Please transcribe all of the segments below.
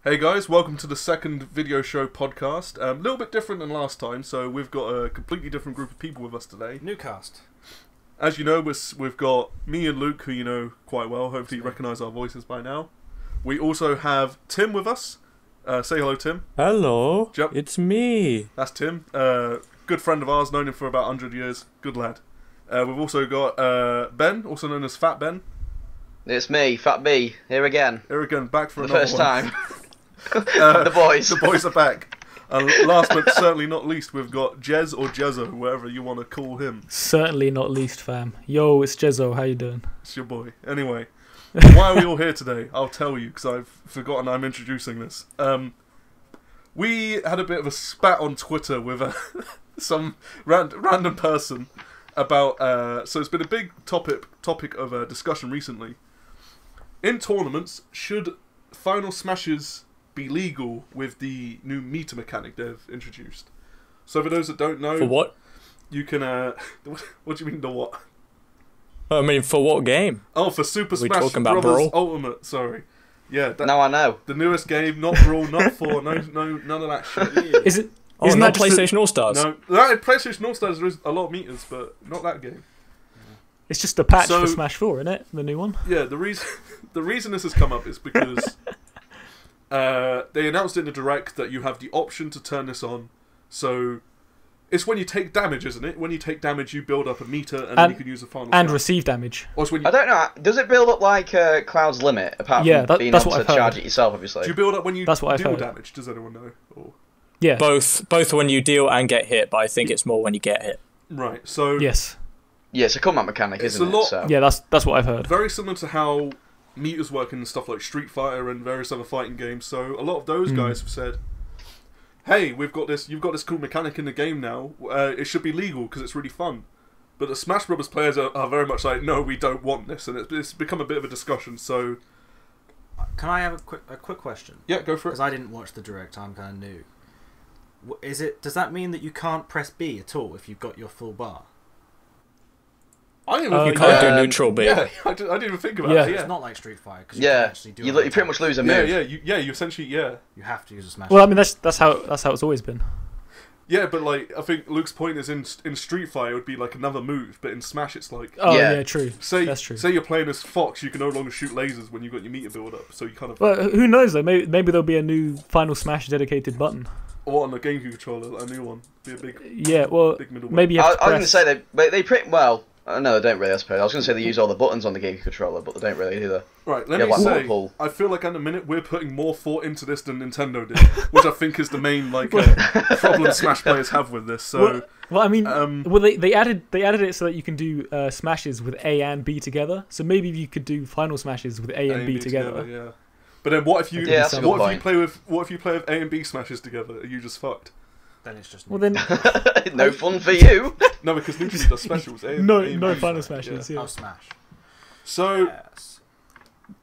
Hey guys, welcome to the second video show podcast. A little bit different than last time, so we've got a completely different group of people with us today. New cast. As you know, we've got me and Luke, who you know quite well. Hopefully you recognise our voices by now. We also have Tim with us. Say hello, Tim. Hello, Yep. it's me. That's Tim. Good friend of ours, known him for about 100 years. Good lad. We've also got Ben, also known as Fat Ben. It's me, Fat B, here again. Here again, back for The another first one. time. The boys. The boys are back. And last but certainly not least, we've got Jez or Jezo, whatever you want to call him. Certainly not least, fam. Yo, it's Jezo. How you doing? It's your boy. Anyway, why are we all here today? I'll tell you, because I've forgotten I'm introducing this. We had a bit of a spat on Twitter with some random person about... so it's been a big topic of discussion recently. In tournaments, should final smashes be legal with the new meter mechanic they've introduced? So for those that don't know... For what? You can... what do you mean, the what? I mean, for what game? Oh, for Super we Smash talking about Brothers Brawl? Ultimate, sorry. Yeah, Now I know. the newest game, not Brawl, not 4, no, none of that shit. Is it? Oh, Isn't not that just PlayStation All Stars. No, that in PlayStation All Stars there is a lot of meters, but not that game. It's just a patch So- for Smash 4, isn't it? The new one. Yeah, the reason this has come up is because they announced in the Direct that you have the option to turn this on. So it's when you take damage, isn't it? When you take damage, you build up a meter, and then you can use the final. And smash. receive damage. Or it's when you, I don't know, does it build up like Cloud's Limit, apart Yeah, from being that's able what to I've charge heard. it yourself, obviously? do you build up when you That's what I've deal heard. damage? Does anyone know? Or... Yeah. Both when you deal and get hit, but I think it's more when you get hit. Right. So Yes. Yeah, it's a combat mechanic, It's isn't a it? lot- So. Yeah, that's what I've heard. very similar to how meters work in stuff like Street Fighter and various other fighting games. So a lot of those guys have said, "Hey, you've got this cool mechanic in the game now. It should be legal because it's really fun." But the Smash Brothers players are very much like, "No, we don't want this," and it's become a bit of a discussion. So Can I have a quick question? yeah, go for Because it. I didn't watch the direct. I'm kind of new. Does that mean that you can't press B at all if you've got your full bar? I didn't even You think can't about do that. neutral B. Yeah, I didn't even think about Yeah. that. It's Yeah, not like Street Fighter because you can Yeah, actually do. you other pretty much attacks. lose a move. you essentially You have to use a smash. Well, I mean that's how it's always been. yeah. But like, I think Luke's point is in Street Fighter it would be like another move, but in Smash it's like. Oh Yeah. yeah, true. Say, That's true. say you're playing as Fox, you can no longer shoot lasers when you've got your meter build up, so you kind of... Well, who knows though? Maybe there'll be a new Final Smash dedicated button. Or on the GameCube controller, a new one. Be a big... Yeah. Well, Big middle maybe you I have was to going to press. say they pretty well. No, they don't really. I suppose I was going to say they use all the buttons on the GameCube controller, but they don't really either. Right, let Yeah, me like say, multiple. I feel like at the minute we're putting more thought into this than Nintendo did, which I think is the main problem Smash players have with this. So, Well, I mean, Um, well they added it so that you can do smashes with A and B together. So maybe you could do Final Smashes with A and B together. yeah. But then what if you Yeah, that's a good what if you point. play with A and B smashes together? Are you just fucked? Then it's just. Well then, No fun for you. No, because Nintendo does specials. A and no B Final smash, Smashes. yeah. Yeah. Oh, smash. So Yes.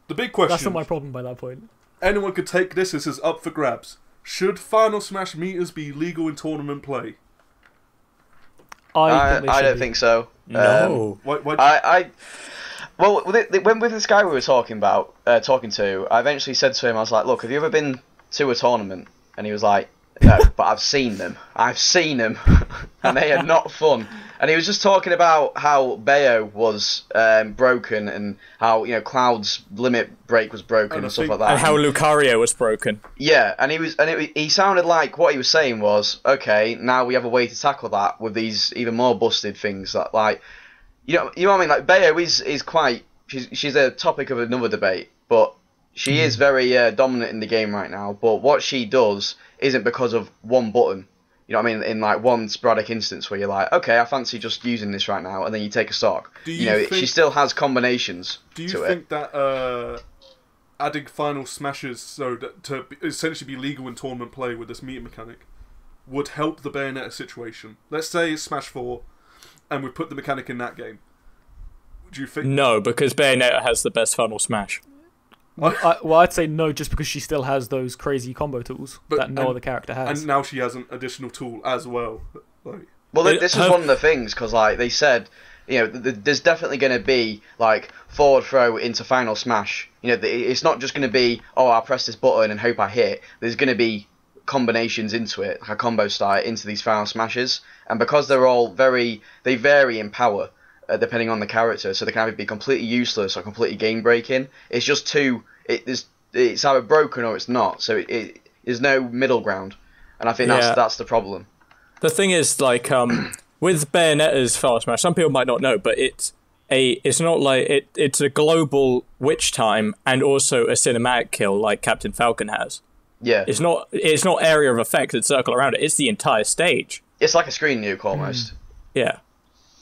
the big question: That's not my problem by that point. anyone could take this. This is up for grabs. Should Final Smash meters be legal in tournament play? I don't be. think so. No. Well, with this guy we were talking to, I eventually said to him, I was like, "Look, have you ever been to a tournament?" And he was like, "No, but I've seen them. And they are not fun." And he was just talking about how Bayo was broken and how Cloud's limit break was broken And I and stuff think- like that. And how Lucario was broken. Yeah, and he sounded like what he was saying was, okay, now we have a way to tackle that with these even more busted things that, like, you know what I mean? Like, Bayo is quite, she's a topic of another debate, but she is very dominant in the game right now, but what she does isn't because of one button. You know what I mean? In like one sporadic instance where you're like, okay, I fancy just using this right now, and then you take a stock. Do You you know, think- she still has combinations Do you to it. think that adding final smashes so that to essentially be legal in tournament play with this meter mechanic would help the Bayonetta situation? Let's say it's Smash 4 and we put the mechanic in that game. Do you think... No, because Bayonetta has the best Final Smash. I'd say no, just because she still has those crazy combo tools But- that no and- other character has. And now she has an additional tool as well. Like, Well, this is Her- one of the things, because like they said, there's definitely going to be like forward throw into final smash. It's not just going to be, oh, I'll press this button and hope I hit. There's going to be combinations into it, like a combo style into these final smashes, and because they're all they vary in power depending on the character, so they can either be completely useless or completely game breaking. It's just it's either broken or it's not, so there's no middle ground, and I think that's the problem. The thing is, like, with Bayonetta's final smash, some people might not know, but it's not like it's a global witch time and also a cinematic kill like Captain Falcon has. Yeah. It's not area of effect that circle around it. It's the entire stage. It's like a screen nuke almost. Yeah.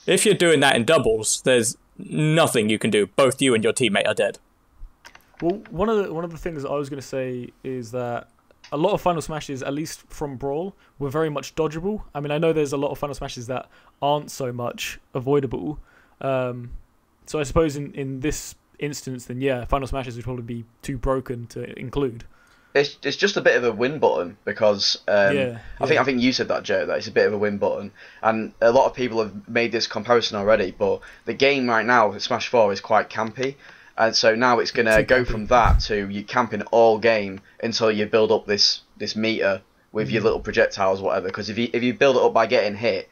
If you're doing that in doubles, there's nothing you can do. Both you and your teammate are dead. Well, one of the things that I was going to say is that a lot of Final Smashes, at least from Brawl, were very much dodgeable. I mean, I know there's a lot of Final Smashes that aren't so much avoidable. So I suppose in this instance, then yeah, Final Smashes would probably be too broken to include. It's just a bit of a win button because I think you said that, Joe, that it's a bit of a win button, and a lot of people have made this comparison already. But the game right now, Smash 4, is quite campy, and so now it's gonna go from that to you camping all game until you build up this meter with your little projectiles, whatever. Because if you build it up by getting hit,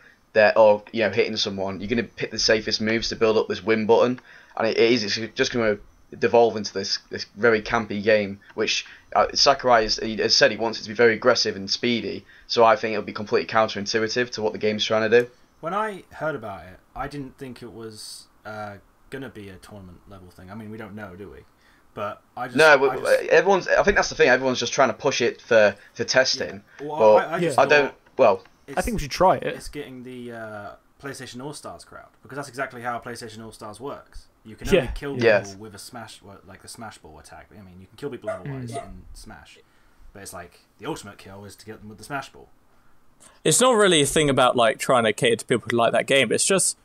or hitting someone, you're gonna pick the safest moves to build up this win button, and it's just gonna devolve into this very campy game, which Sakurai has said he wants it to be very aggressive and speedy, so I think it'll be completely counterintuitive to what the game's trying to do. When I heard about it, I didn't think it was gonna be a tournament level thing. I mean, we don't know, do we? But I think that's the thing. Everyone's just trying to push it for testing. Yeah. Well, I think we should try it. It's getting the PlayStation All Stars crowd, because that's exactly how PlayStation All Stars works. You can only kill people with a smash, like the smash ball attack. I mean, you can kill people otherwise in Smash, but it's like the ultimate kill is to get them with the smash ball. It's not really a thing about like trying to cater to people who like that game. It's just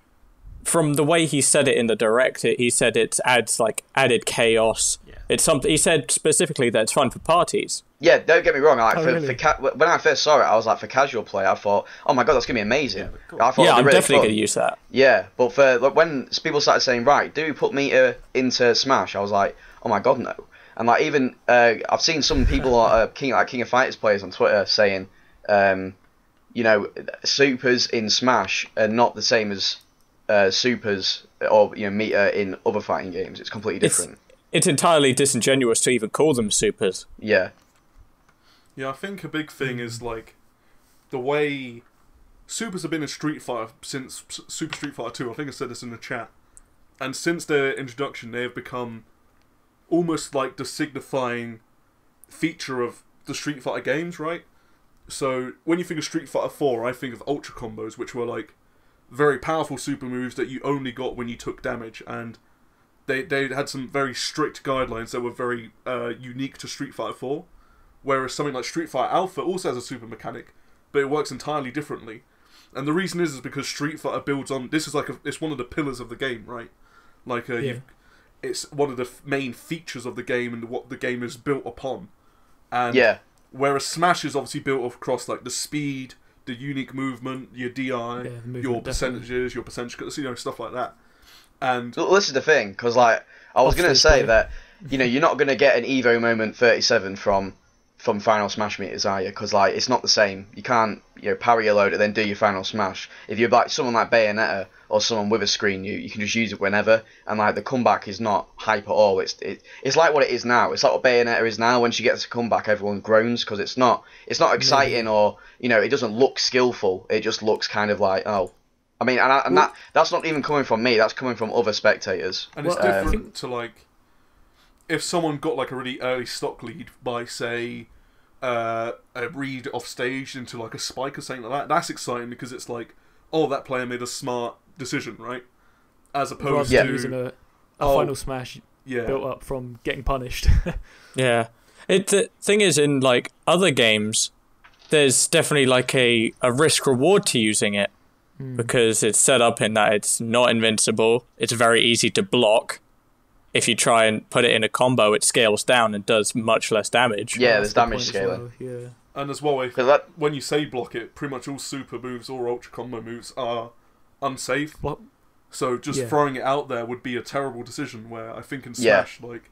from the way he said it in the direct. He said it adds like added chaos. Yeah. It's something. He said specifically that it's fun for parties. Yeah, don't get me wrong. Like, really? When I first saw it, I was like, for casual play, I thought, oh my god, that's gonna be amazing. Yeah, cool. I thought I'm really definitely fun. gonna use that. Yeah, but for when people started saying, right, do we put meter into Smash? I was like, oh my god, no. And like even I've seen some people, King of Fighters players on Twitter saying, supers in Smash are not the same as supers or meter in other fighting games. It's completely different. It's entirely disingenuous to even call them supers. Yeah. Yeah, I think a big thing is like the way supers have been in Street Fighter since Super Street Fighter 2. I think I said this in the chat. And since their introduction, they have become almost like the signifying feature of the Street Fighter games, right? So when you think of Street Fighter 4, I think of Ultra Combos, which were like very powerful super moves that you only got when you took damage, and they had some very strict guidelines that were very unique to Street Fighter 4. Whereas something like Street Fighter Alpha also has a super mechanic, but it works entirely differently. And the reason is because Street Fighter builds on... This is like it's one of the pillars of the game, right? Like, it's one of the main features of the game and what the game is built upon. And whereas Smash is obviously built across like the speed, the unique movement, your DI, your percentages, your percentage, stuff like that. And well, this is the thing, because like I was going to say that you're not going to get an Evo moment 37 from Final Smash meters, are you? Because like it's not the same. You can't parry a load and then do your Final Smash. If you're like someone like Bayonetta or someone with a screen, you can just use it whenever. And like the comeback is not hype at all. It's like what it is now. It's like what Bayonetta is now. When she gets a comeback, everyone groans because it's not exciting or it doesn't look skillful. It just looks kind of like I mean, that's not even coming from me. That's coming from other spectators. And it's different to like if someone got like a really early stock lead by say a read off stage into like a spike or something like that. That's exciting because it's like, oh, that player made a smart decision, right? As opposed to using a Final Smash built up from getting punished. Yeah, the thing is, in like other games, there's definitely like a risk reward to using it. Because it's set up in that it's not invincible, it's very easy to block. If you try and put it in a combo, it scales down and does much less damage. Yeah, there's damage scaling. Yeah. And as well, when you say block it, pretty much all super moves or ultra combo moves are unsafe. So just throwing it out there would be a terrible decision. Where I think in Smash, like,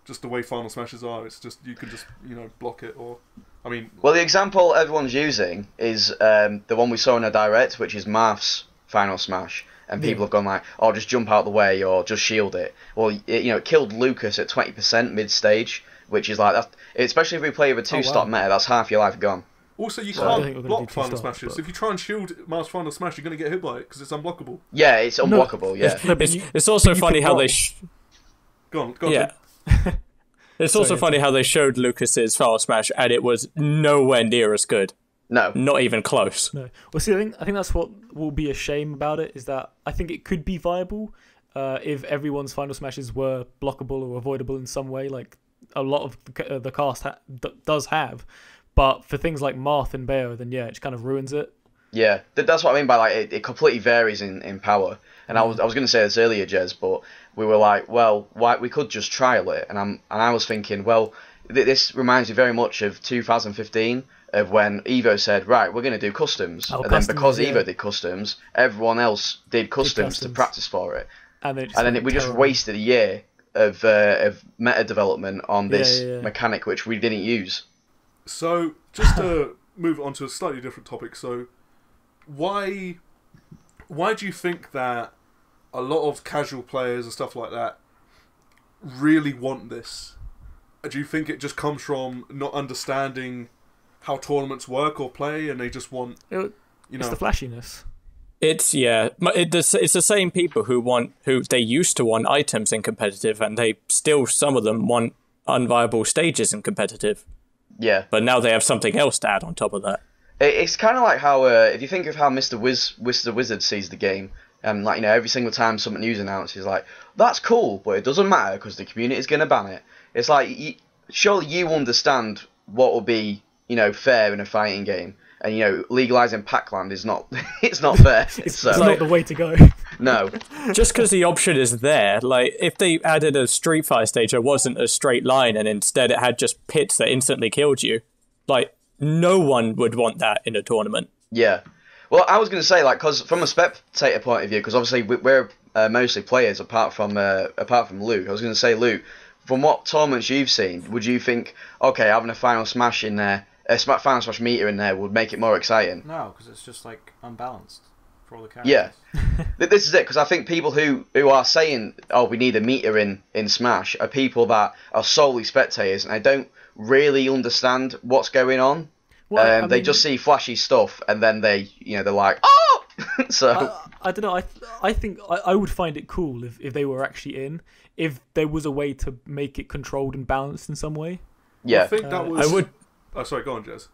just the way Final Smashes are, it's just you can just block it or. I mean, well, the example everyone's using is the one we saw in a direct, which is Marth's Final Smash, and people have gone like, "Oh, just jump out the way or just shield it." Well, it killed Lucas at 20% mid stage, which is like that. Especially if we play with a 2-stop meta, that's half your life gone. Also, you can't block Final Smashes. If you try and shield Marth's Final Smash, you're going to get hit by it because it's unblockable. Yeah, it's unblockable. It's also funny how they. Go on. Yeah. It's also funny how they showed Lucas's Final Smash and it was nowhere near as good. No. Not even close. No. Well, see, I think that's what will be a shame about it, is that I think it could be viable if everyone's Final Smashes were blockable or avoidable in some way, like a lot of the cast does have. But for things like Marth and Bayo, then it just kind of ruins it. Yeah, that's what I mean by like it completely varies in power. And I was going to say this earlier, Jez, but we were like, well, we could just trial it. And I was thinking, well, this reminds me very much of 2015, of when Evo said, right, we're going to do customs. And then because Evo did customs, everyone else did customs to practice for it. And then we just wasted a year of meta development on this mechanic which we didn't use. So, just to move on to a slightly different topic, so why do you think that a lot of casual players and stuff like that really want this? Do you think it just comes from not understanding how tournaments work or play, and they just want, it's the flashiness. It's it's the same people who they used to want items in competitive, and some of them want unviable stages in competitive. Yeah. But now they have something else to add on top of that. It's kind of like how, if you think of how Mr. Wizard sees the game, and every single time something news announced, he's like, that's cool, but it doesn't matter because the community is going to ban it. It's like, surely you understand what will be, fair in a fighting game. And, legalising Pac-Land is not, it's not fair. It's not the way to go. No. Just because the option is there, like, if they added a Street Fighter stage that wasn't a straight line and instead it had just pits that instantly killed you, like, no one would want that in a tournament. Yeah. Well, I was going to say, like, because from a spectator point of view, because obviously we're mostly players apart from Luke. I was going to say, Luke, from what tournaments you've seen, would you think, okay, having a Final Smash in there, Final Smash meter in there would make it more exciting? No, because it's just like unbalanced for all the characters. Yeah, this is it. Because I think people who are saying, "Oh, we need a meter in Smash," are people that are solely spectators and they don't really understand what's going on. Well, they just see flashy stuff and then they're like, "Oh!" So I don't know. I think I would find it cool if they were actually in. If there was a way to make it controlled and balanced in some way. Yeah, I think that was. I would. Oh, sorry, go on, Jez.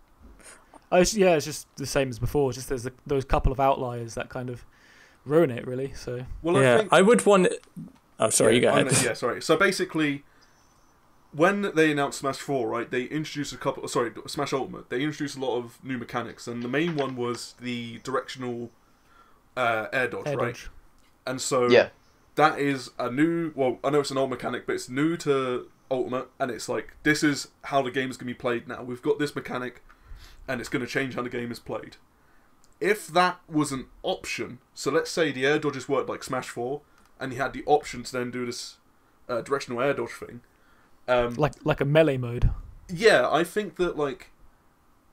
It's just the same as before. Just there's those couple of outliers that kind of ruin it, really. So. Well, I think... I would want. Oh, sorry, you go ahead. Sorry. So basically, when they announced Smash 4, right, they introduced Smash Ultimate. They introduced a lot of new mechanics, and the main one was the directional air dodge, right? Dodge. And so that is a new. Well, I know it's an old mechanic, but it's new to Ultimate, and it's like, this is how the game is going to be played now. We've got this mechanic, and it's going to change how the game is played. If that was an option, so let's say the air dodges worked like Smash 4, and you had the option to then do this directional air dodge thing, like a melee mode. Yeah, I think that like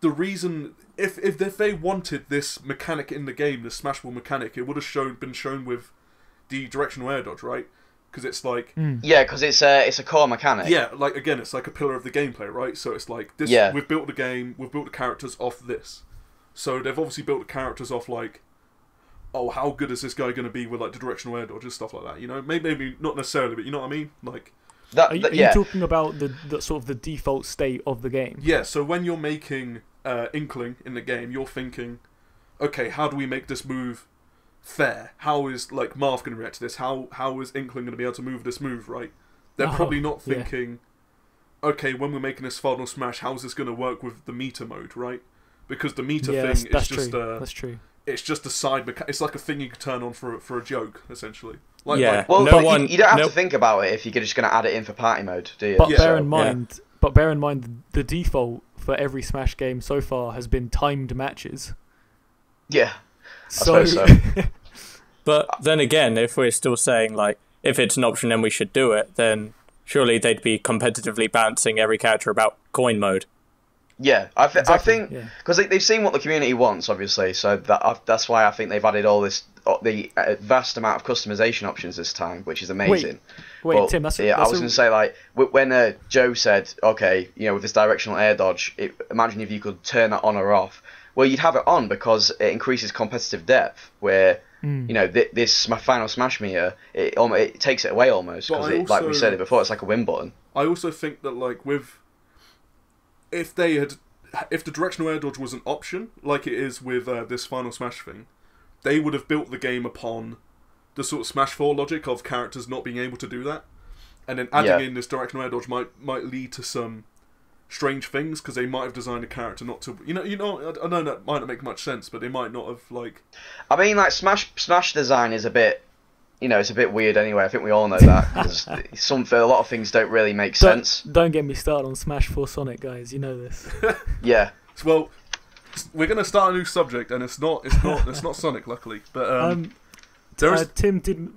the reason if they wanted this mechanic in the game, this Smashable mechanic, it would have been shown with the directional air dodge, right? Because it's like because it's a core mechanic. Yeah, like again, it's like a pillar of the gameplay, right? So it's like this. We've built the game, we've built the characters off this. So they've obviously built the characters off like, oh, how good is this guy going to be with like the directional air dodge and stuff like that? Maybe not necessarily, but you know what I mean. Like, are you talking about the sort of the default state of the game? Yeah. So when you're making Inkling in the game, you're thinking, okay, how do we make this move fair? How is like Marth going to react to this? How is Inkling going to be able to move this move, right? They're probably not thinking, okay, when we're making this Final Smash, how is this going to work with the meter mode, right? Because the meter thing is just that's true. It's just a side it's like a thing you can turn on for a joke, essentially. Well, you don't have to think about it if you're just going to add it in for party mode, do you? But bear in mind, the default for every Smash game so far has been timed matches. Yeah. So, But then again, if we're still saying, like, if it's an option and we should do it, then surely they'd be competitively balancing every character about coin mode. Yeah, I think because they've seen what the community wants, obviously. So that's why I think they've added all this, the vast amount of customization options this time, which is amazing. Wait, but, Tim, that's I was going to say, like, when Joe said, okay, with this directional air dodge, imagine if you could turn that on or off. Well, you'd have it on because it increases competitive depth. Where this Final Smash meter, it takes it away almost because, like we said it before, it's like a win button. I also think that, like, if the directional air dodge was an option, like it is with this Final Smash thing, they would have built the game upon the sort of Smash 4 logic of characters not being able to do that, and then adding in this directional air dodge might lead to some strange things because they might have designed a character not to. I know that might not make much sense, but they might not have like. I mean, like Smash design is a bit. It's a bit weird anyway. I think we all know that. A lot of things don't really make sense. Don't get me started on Smash 4 Sonic, guys. You know this. Yeah. Well, we're gonna start a new subject, and it's not Sonic, luckily. But Tim didn't.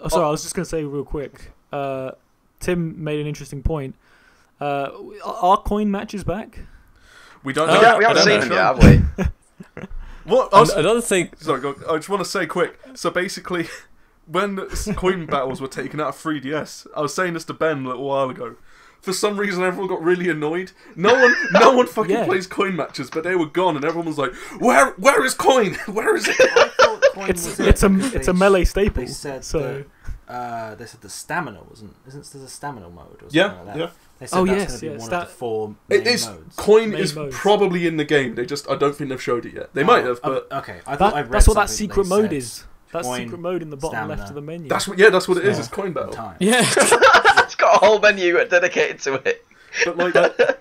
Oh, sorry, I was just gonna say real quick. Tim made an interesting point. Are coin matches back? We don't. We haven't seen them yet, have we? What? Another thing. Sorry, I just want to say quick. So basically, when coin battles were taken out of 3DS, I was saying this to Ben a little while ago. For some reason, everyone got really annoyed. No one fucking plays coin matches, but they were gone, and everyone was like, "Where is coin? Where is it?" I thought coin It's a melee staple. They said so. They said the stamina isn't there a stamina mode or something Yeah, like that? yeah. They said that's going to be one of the 4 main modes. Coin is probably in the game. I don't think they've showed it yet. They might have, but okay. That's what that secret mode is. That's secret mode in the bottom left of the menu. That's what it is. It's coin battle. Yeah, it's got a whole menu dedicated to it. But like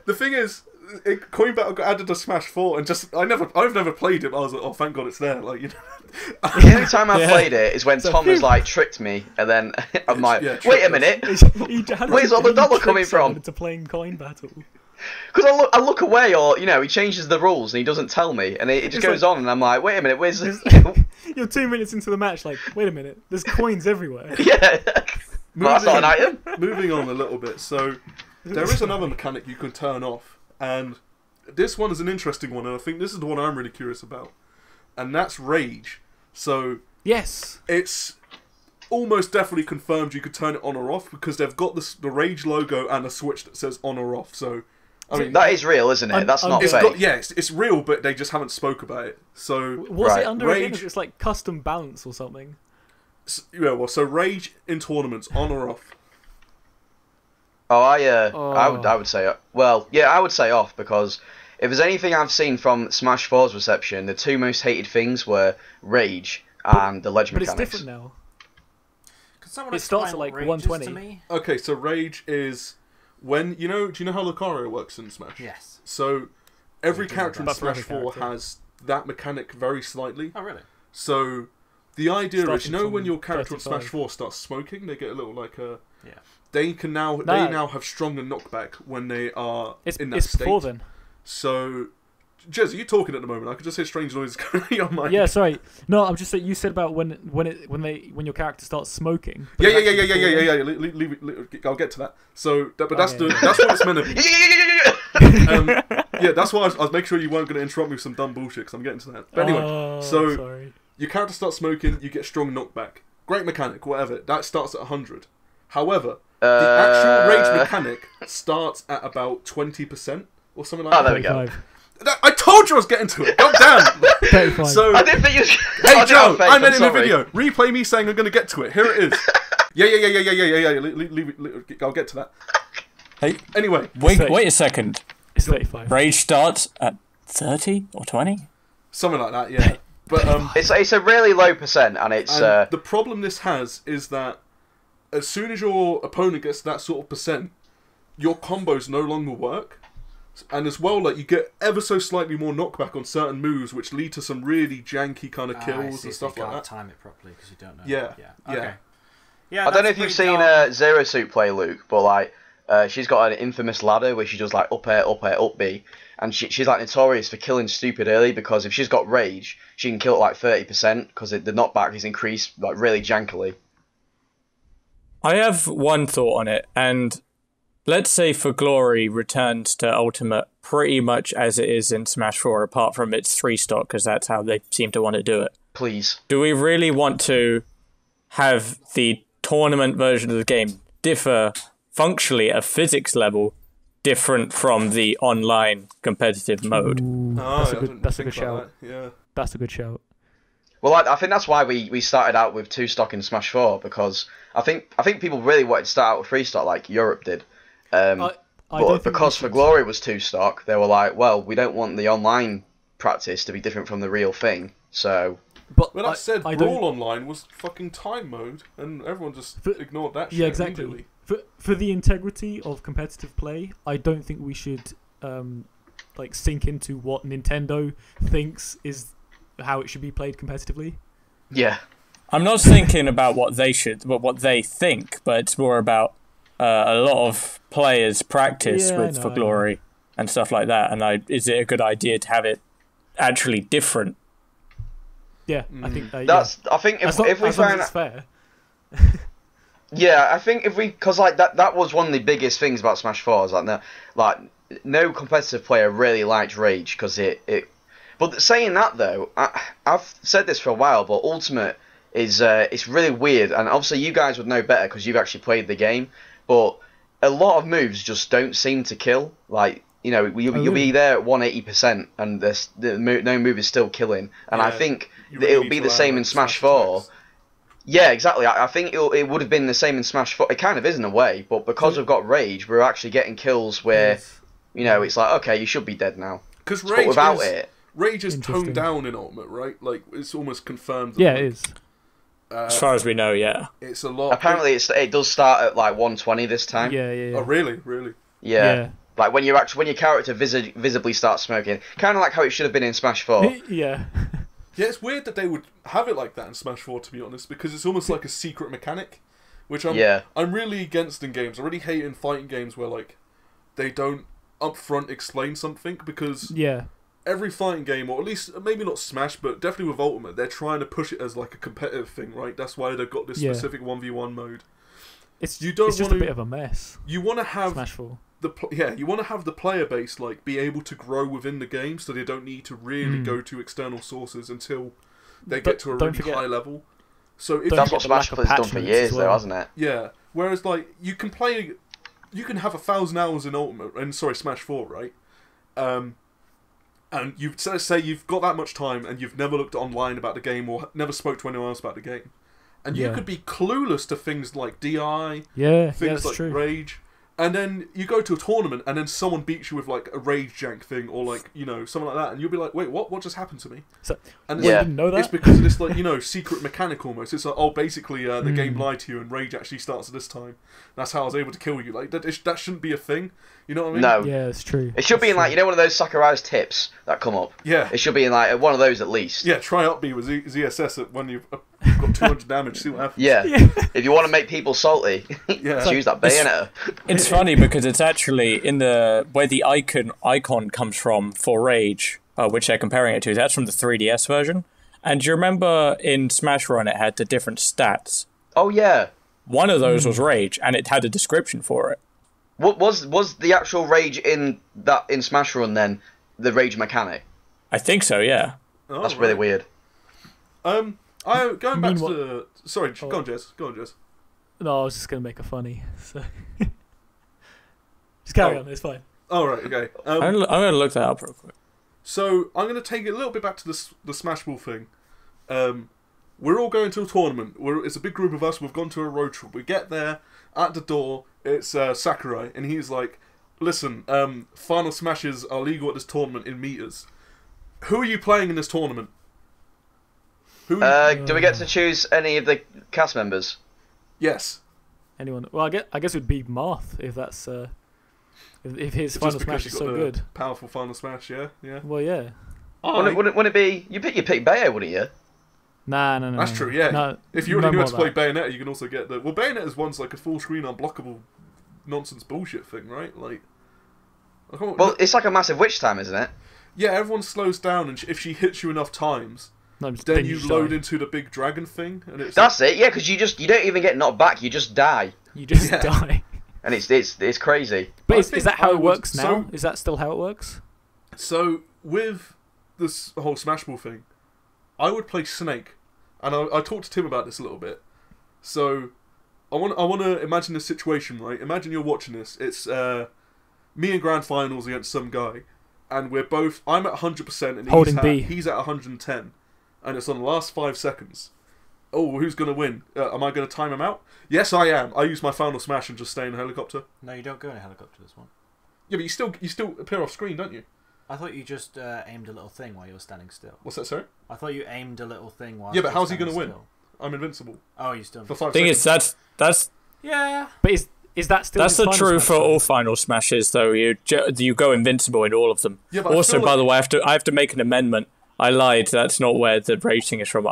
the thing is, coin battle got added to Smash 4, and I've never played it. But I was like, oh, thank God it's there. Like, The only time I've played it is when Tom has like tricked me, and then I'm like, wait a minute, where's all the dollar coming from? Into playing coin battle. Because I look away, or he changes the rules and he doesn't tell me, and it just goes on, and I'm like, wait a minute, where's You're 2 minutes into the match, like, wait a minute, there's coins everywhere. Yeah, that's not an item. Moving on a little bit, so there is another mechanic you can turn off, and this one is an interesting one, and I think this is the one I'm really curious about, and that's Rage. So yes, it's almost definitely confirmed you could turn it on or off because they've got the Rage logo and a switch that says on or off. So I mean, that is real, isn't it? That's not fake. It's real, but they just haven't spoke about it. So was it under Rage? It's like custom balance or something. So Rage in tournaments on or off. I would say I would say off, because if there's anything I've seen from Smash 4's reception, the 2 most hated things were Rage and the ledge mechanics. But it's different now. It starts at like 120. Okay, so Rage is when do you know how Lucario works in Smash? Yes. So every character in Smash 4 has that mechanic very slightly. Oh, really? So the idea is, when your character in Smash 4 starts smoking, they get a little They now have stronger knockback when they are in that state. Before then. So, Jez, are you talking at the moment? I could just hear strange noises going on my. Yeah, sorry. No, I'm just saying. You said about when your character starts smoking. Yeah. Leave it. I'll get to that. So, that's what it's meant to be. That's why I was making sure you weren't going to interrupt me with some dumb bullshit, because I'm getting to that. But anyway, sorry. Your character starts smoking, you get strong knockback. Great mechanic, whatever. That starts at 100. However, the actual Rage mechanic starts at about 20%. Or something like that. Oh, there we go. I told you I was getting to it. Calm down. So, I didn't think you was... Hey, Joe, I'm editing a video. Replay me saying I'm going to get to it. Here it is. Yeah. Leave it. I'll get to that. Hey. Anyway. Wait a second. It's 35. Rage starts at 30 or 20? Something like that, yeah. But it's a really low percent, and it's... the problem this has is that as soon as your opponent gets that sort of percent, your combos no longer work. And as well, like, you get ever so slightly more knockback on certain moves, which lead to some really janky kind of kills and stuff like that. You can't time it properly because you don't know. Yeah. Okay. Yeah. I don't know if you've seen Zero Suit play, Luke, but like She's got an infamous ladder where she does like up air, up B, and she's like notorious for killing stupid early because if she's got rage, she can kill it like 30% because the knockback is increased like really jankily. I have one thought on it, and let's say For Glory returns to Ultimate pretty much as it is in Smash 4, apart from its 3-stock, because that's how they seem to want to do it. Please. Do we really want to have the tournament version of the game differ functionally at a physics level different from the online competitive mode? That's a good shout. Yeah. That's a good shout. Well, I think that's why we started out with 2-stock in Smash 4, because I think people really wanted to start out with 3-stock like Europe did. But because For Glory was 2-stock, they were like, well, we don't want the online practice to be different from the real thing, so... But when I said Brawl Online was fucking time mode, and everyone just ignored that shit immediately. For the integrity of competitive play, I don't think we should sink into what Nintendo thinks is how it should be played competitively. Yeah. I'm not thinking about what they think, but it's more about a lot of players practice with For Glory and stuff like that. And is it a good idea to have it actually different? Yeah, I think I think if we find it's fair. Yeah, I think if we, because like that was one of the biggest things about Smash 4 is no competitive player really liked Rage because it. But saying that though, I've said this for a while, but Ultimate is it's really weird, and obviously you guys would know better because you've actually played the game. But a lot of moves just don't seem to kill. Like you'll be there at 180%, and no move is still killing. And I think it'll be the same in Smash 4. Yeah, exactly. I think it would have been the same in Smash 4. It kind of is in a way, but because we've got Rage, we're actually getting kills where, it's like, okay, you should be dead now. Because Rage is toned down in Ultimate, right? Like, it's almost confirmed. Yeah, it is. As far as we know, yeah. It's a lot. Apparently, it does start at like 120 this time. Yeah. Oh, really? Really? Yeah. Like when your character visibly starts smoking, kind of like how it should have been in Smash 4. Yeah. Yeah, it's weird that they would have it like that in Smash 4, to be honest, because it's almost like a secret mechanic, which I'm really against in games. I really hate in fighting games where like they don't upfront explain something, because every fighting game, or at least maybe not Smash, but definitely with Ultimate, they're trying to push it as like a competitive thing, right? That's why they've got this specific 1v1 mode. It's just a bit of a mess. You want to have Smash 4. You want to have the player base be able to grow within the game, so they don't need to really go to external sources until they get to a really high level. So that's what Smash has done for years, though, hasn't it? Yeah. Whereas you can have 1,000 hours in Smash 4, right? And say you've got that much time and you've never looked online about the game or never spoke to anyone else about the game, and you could be clueless to things like DI, things like true. Rage. And then you go to a tournament, and then someone beats you with like a rage jank thing, or something like that, and you'll be like, "Wait, what? What just happened to me?" And you didn't know that? It's because of this secret mechanic almost. It's like, basically the game lied to you, and rage actually starts at this time. That's how I was able to kill you. Like that shouldn't be a thing. You know what I mean? No. Yeah, it's true. It should be in one of those Sakurai's tips that come up. Yeah. It should be in one of those at least. Yeah, try up B with ZSS when you've got 200 damage. See what happens. Yeah. If you want to make people salty, choose that Bayonetta. It's funny because it's actually where the icon comes from for Rage, which they're comparing it to. That's from the 3DS version. And do you remember in Smash Run it had the different stats? Oh yeah. One of those was Rage, and it had a description for it. What was the actual Rage in Smash Run then? The Rage mechanic? I think so, yeah. Oh, that's really weird. Going back to the... Sorry, go on, Jez. No, I was just going to make a funny. So. Just carry on, it's fine. Oh, right, okay. I'm going to look that up real quick. So, I'm going to take it a little bit back to the Smash Ball thing. We're all going to a tournament. It's a big group of us. We've gone to a road trip. We get there. At the door, it's Sakurai. And he's like, listen, final smashes are legal at this tournament in meters. Who are you playing in this tournament? Do we get to choose any of the cast members? Yes. Anyone? Well, I guess it would be Marth if that's if his final smash is so good. Powerful final smash, yeah. Well, yeah. Wouldn't it be you pick Bayo, wouldn't you? Nah. That's true, yeah. No, if you already knew how to play Bayonetta, you can also get the... Well, Bayonetta's one's like a full screen unblockable nonsense bullshit thing, right? Like, well, it's like a massive witch time, isn't it? Yeah, everyone slows down, and if she hits you enough times, then you load into the big dragon thing, and that's it. Yeah, because you don't even get knocked back; you just die. You just die. And it's crazy. But is that how it works now? Is that still how it works? So with this whole Smash Ball thing, I would play Snake, and I talked to Tim about this a little bit. So I want to imagine this situation, right? Imagine you're watching this. It's me in grand finals against some guy, and I'm at 100% and he's at 110, and it's on the last 5 seconds. Oh, who's going to win? Am I going to time him out? Yes, I am. I use my final smash and just stay in a helicopter. No, you don't go in a helicopter this one. Yeah, but you still appear off screen, don't you? I thought you just aimed a little thing while you were standing still. What's that, sorry? I thought you aimed a little thing while. Yeah, but how's he going to win? I'm invincible. Oh, you still. For 5 thing seconds. Is that's yeah. But is that still? That's the true for all final smashes, though. You go invincible in all of them. Yeah, but also, by the way, I have to make an amendment. I lied. That's not where the rating is from.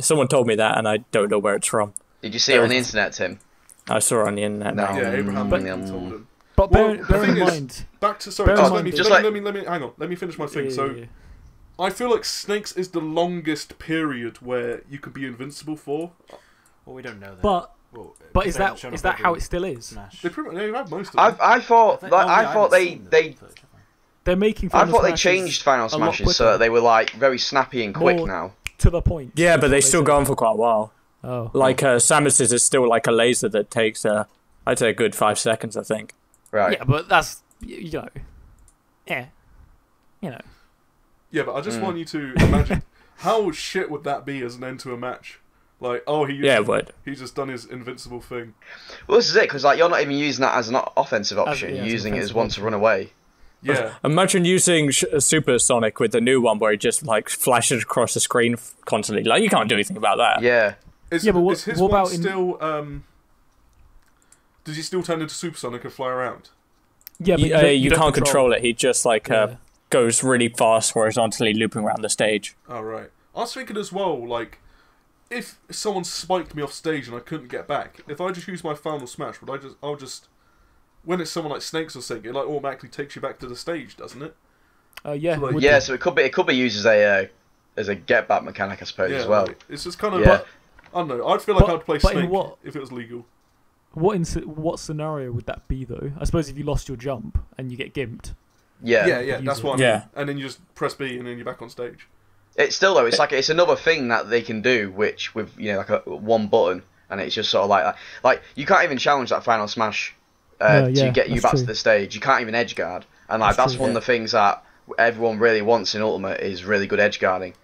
Someone told me that, and I don't know where it's from. Did you see it on the internet, Tim? I saw it on the internet. No. Yeah, Abraham told him. But bear in mind. Back to sorry. Let me hang on. Let me finish my thing. So, I feel like Snakes is the longest period where you can be invincible for. Well, we don't know that. But is that how it still is? They have most of them. I thought they're making. I thought they changed Final Smashes so that they were like very snappy and quick now. To the point. Yeah, but they still go on for quite a while. Oh. Like Samus's is still like a laser that takes I'd say a good 5 seconds, I think. Right. Yeah, but that's Yeah. Yeah, but I just want you to imagine how shit would that be as an end to a match. Like, he's just done his invincible thing. Well, this is it, because like you're not even using that as an offensive option. You're using it as one to run away. Yeah. Imagine using Super Sonic with the new one where he just like flashes across the screen constantly. Like, you can't do anything about that. Yeah. Is his one still? Does he still turn into Super Sonic and fly around? Yeah, but you can't control it. He just like goes really fast horizontally, looping around the stage. Oh right. I was thinking as well, like, if someone spiked me off stage and I couldn't get back, if I just use my final smash, I'll just when it's someone like Snakes or something, it like automatically takes you back to the stage, doesn't it? Yeah. So, so it could be used as a get back mechanic, I suppose, as well. Like, it's just kind of. I don't know. I'd feel like I'd play Snake if it was legal. What scenario would that be though? I suppose if you lost your jump and you get gimped. Yeah. That's what I mean. Yeah. And then you just press B and then you're back on stage. It's still though. It's another thing that they can do, which with like a one button, and it's just sort of like you can't even challenge that final smash to get you back to the stage. You can't even edge guard, and that's one of the things that everyone really wants in Ultimate is really good edge guarding.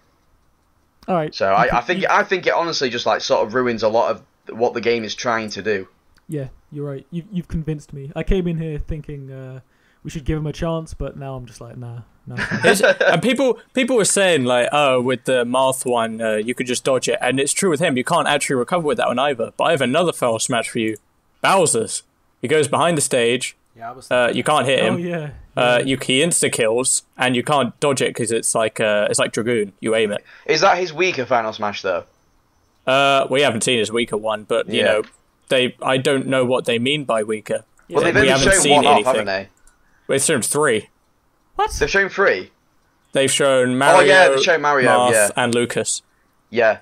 All right. So I think it honestly just like sort of ruins a lot of what the game is trying to do. Yeah, you're right. You've convinced me. I came in here thinking we should give him a chance, but now I'm just like, nah. And people were saying like, oh, with the Marth one, you could just dodge it, and it's true with him. You can't actually recover with that one either. But I have another final smash for you, Bowser's. He goes behind the stage. Yeah, you can't hit him. Oh yeah. He insta kills, and you can't dodge it because it's like Dragoon. You aim it. Is that his weaker final smash though? We haven't seen his weaker one, but you know, I don't know what they mean by weaker. Well, they've only shown one off, haven't they? They've shown 3. What? They've shown 3? They've shown Mario, they've shown Mario, Marth, and Lucas. Yeah.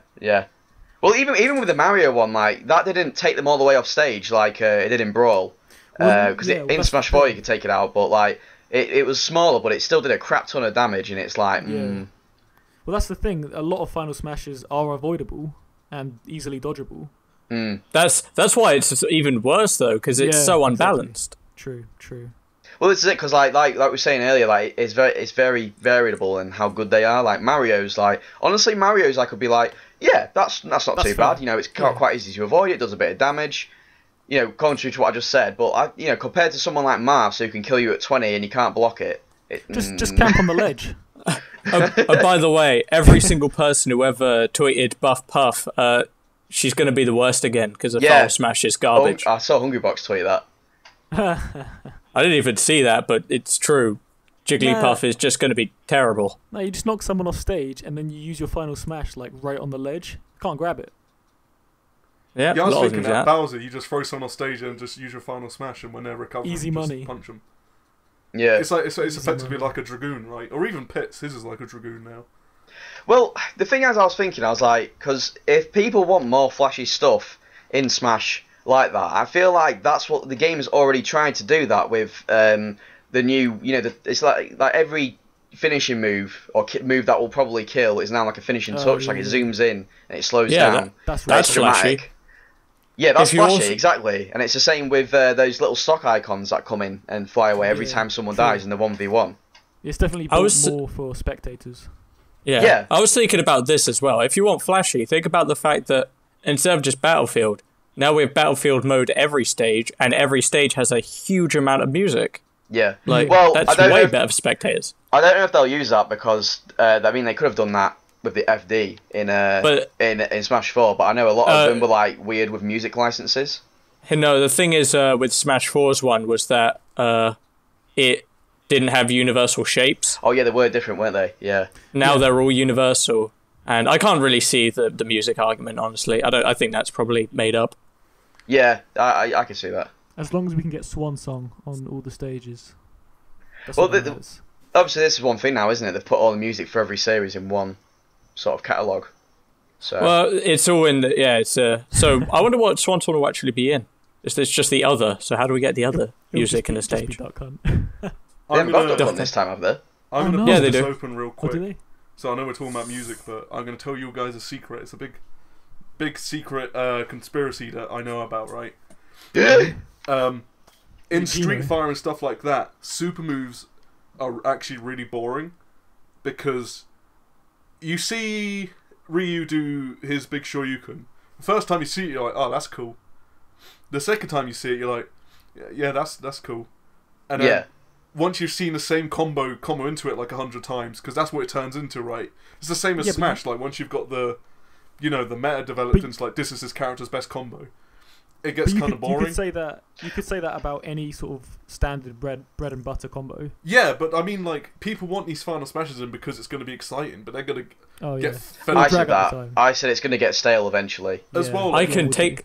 Well, even with the Mario one, like, that didn't take them all the way off stage like it did in Brawl. Because in Smash 4 you could take it out, but like it was smaller, but it still did a crap ton of damage, and it's like... Well, that's the thing. A lot of Final Smashes are avoidable and easily dodgeable. That's why it's even worse, though, because it's so unbalanced. Exactly. True. Well, this is it, because like we were saying earlier, like it's very variable in how good they are. Like Mario's, like honestly, Mario's I could be like, that's not too bad. You know, it's quite easy to avoid. It does a bit of damage. You know, contrary to what I just said, but compared to someone like Marth, who can kill you at 20 and you can't block it, just camp on the ledge. By the way, every single person who ever tweeted Buff Puff, she's going to be the worst again because the Final Smash is garbage. I saw Hungrybox tweet that. I didn't even see that, but it's true. Jigglypuff is just going to be terrible. No, you just knock someone off stage and then you use your Final Smash like right on the ledge. Can't grab it. Yeah, I was a lot of thinking them that do that. Bowser, you just throw someone off stage and just use your final smash, and when they're recovering, Easy you money. just punch them. Yeah. It's effectively money. like a Dragoon, right? Or even Pitts, his is like a Dragoon now. Well, the thing as I was thinking, I was like, because if people want more flashy stuff in Smash like that, I feel like that's what the game is already trying to do. That with the new, it's like every finishing move or move that will probably kill is now like a finishing touch. Like it zooms in and it slows down. That's flashy. dramatic. Yeah, that's If you flashy, also- exactly. And it's the same with those little stock icons that come in and fly away every time someone dies in the 1v1. It's definitely built more for spectators. Yeah. I was thinking about this as well. If you want flashy, think about the fact that instead of just Battlefield, now we have Battlefield mode every stage, and every stage has a huge amount of music. Yeah. That's way better for spectators. I don't know if they'll use that because, they could have done that with the FD in Smash 4, but I know a lot of them were like weird with music licenses. No, the thing is with Smash 4's one was that it didn't have universal shapes. Oh yeah, they were different, weren't they? Yeah. Now they're all universal, and I can't really see the music argument, honestly. I think that's probably made up. Yeah, I can see that. As long as we can get Swan Song on all the stages. Obviously this is one thing now, isn't it? They've put all the music for every series in one sort of catalogue. So. Well, it's all in the so I wonder what Swan Song will actually be in. It's just the other. So how do we get the other music in the stage? Duck Hunt. They haven't got Duck Hunt this time, have they? I'm going to Yeah, bust they this do. open real Oh, quick. do they? So I know we're talking about music, but I'm going to tell you guys a secret. It's a big secret conspiracy that I know about, right? Yeah. In Street Fighter and stuff like that, super moves are actually really boring because you see Ryu do his big Shoryuken. The first time you see it, you're like, oh, that's cool. The second time you see it, you're like, yeah, that's cool. And then once you've seen the same combo into it like 100 times, because that's what it turns into, right? It's the same as Smash. Like once you've got the meta developed into like this is his character's best combo, it gets kind of boring. You could say that about any sort of standard bread and butter combo. Yeah, but I mean, like people want these final smashes in because it's going to be exciting, but they're going to get fed I up. said that. I said it's going to get stale eventually. As well, I can take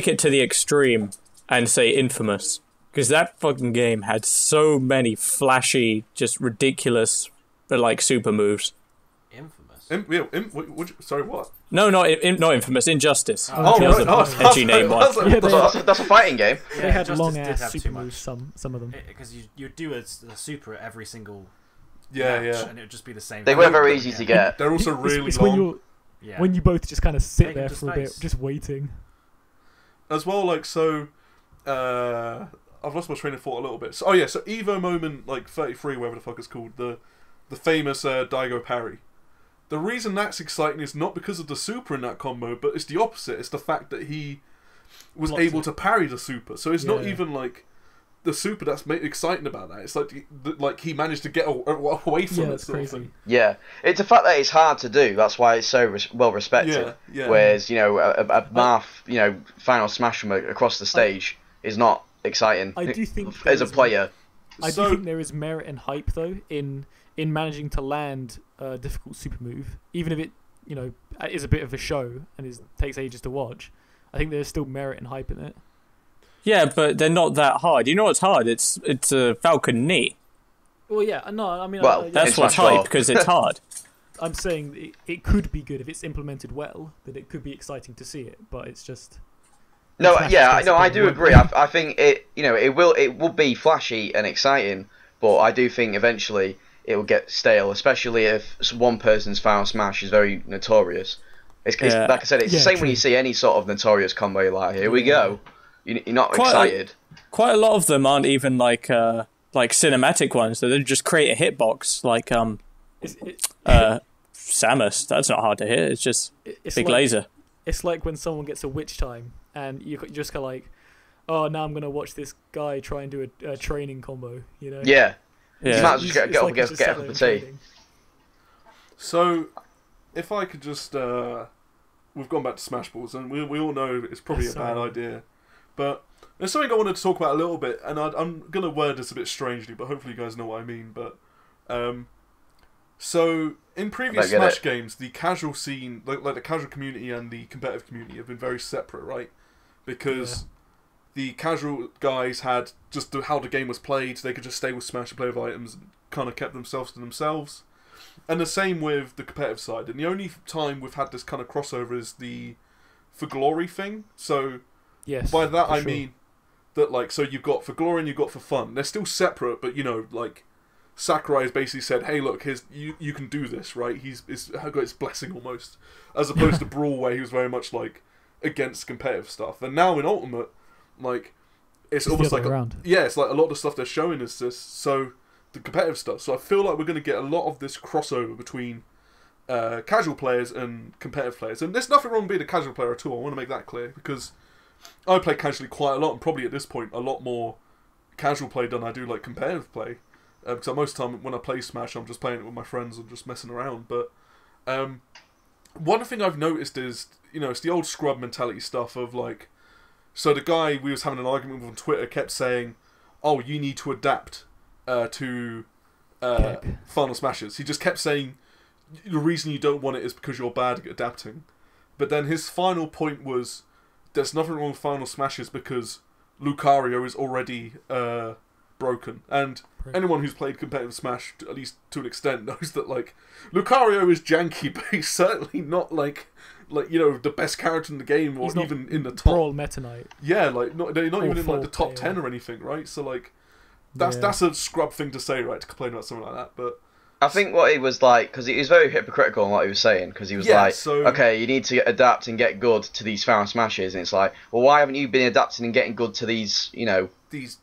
it to the extreme and say Infamous. Because that fucking game had so many flashy, just ridiculous, but like super moves. Infamous? Sorry, what? No, not Infamous. Injustice. Right. Edgy name one. That's a fighting game. They had Justice long did ass have super too much. moves. Some of them. Because you do a super at every single Yeah, match, yeah. and it would just be the same. They were very easy to get. They're also really It's long. when you both just kind of sit Take there into for a bit, space. just waiting. As well, like so. I've lost my train of thought a little bit. So Evo Moment like 33, whatever the fuck it's called, the famous Daigo parry. The reason that's exciting is not because of the super in that combo, but it's the opposite. It's the fact that he was able to parry the super. So it's not even like the super that's exciting about that. It's like he managed to get away from it. That's crazy. Yeah, it's the fact that it's hard to do. That's why it's so well respected. Yeah. Whereas a Marth final smash from across the stage is not exciting. I do think as a player. I do think there is merit and hype though in managing to land a difficult super move, even if it is a bit of a show and takes ages to watch. I think there's still merit and hype in it. Yeah, but they're not that hard. You know what's hard? It's a Falcon knee. Well, yeah, no, I mean, that's what's hype because it's hard. I'm saying it could be good if it's implemented well. That it could be exciting to see it, but it's just. I do agree. I think it will be flashy and exciting, but I do think eventually it will get stale, especially if one person's final smash is very notorious. It's like I said, it's the same when you see any sort of notorious combo. You're like, here we go. You're not excited. Quite a lot of them aren't even like cinematic ones. So they just create a hitbox like Samus. That's not hard to hit. It's just big laser. It's like when someone gets a witch time and you just kind of like, oh, now I'm gonna watch this guy try and do a training combo. You know? Yeah. You might as well get a cup of tea. So, if I could just, we've gone back to Smash Balls, and we all know it's probably a bad idea, but there's something I wanted to talk about a little bit, and I'm gonna word this a bit strangely, but hopefully you guys know what I mean. But, so in previous Smash games, the casual scene, like the casual community and the competitive community, have been very separate, right? Because the casual guys had just how the game was played. They could just stay with Smash and play with items and kind of kept themselves to themselves. And the same with the competitive side. And the only time we've had this kind of crossover is the For Glory thing. So by that I mean that, like, so you've got For Glory and you've got For Fun. They're still separate, but, you know, like, Sakurai has basically said, hey, look, you can do this, right? He's got his blessing almost. As opposed to Brawl, where he was very much, like, against competitive stuff. And now in Ultimate, like, it's almost like it's like a lot of the stuff they're showing is this, so the competitive stuff. So I feel like we're going to get a lot of this crossover between casual players and competitive players. And there's nothing wrong with being a casual player at all. I want to make that clear, because I play casually quite a lot, and probably at this point a lot more casual play than I do like competitive play. Because most of the time when I play Smash, I'm just playing it with my friends and just messing around. But one thing I've noticed is, you know, it's the old scrub mentality stuff of, like, so the guy we was having an argument with on Twitter kept saying, oh, you need to adapt to Final Smashes. He just kept saying the reason you don't want it is because you're bad at adapting. But then his final point was, there's nothing wrong with Final Smashes because Lucario is already broken. And anyone who's played competitive Smash, at least to an extent, knows that, like, Lucario is janky, but he's certainly not like you know, the best character in the game, or even in the top. Brawl Meta Knight. Yeah, like they're not even in like the top 10 or anything, right? So like, that's a scrub thing to say, right? To complain about something like that, but. I think what he was like, because he was very hypocritical in what he was saying, because he was okay, you need to adapt and get good to these Final Smashes, and it's like, well, why haven't you been adapting and getting good to these, you know, these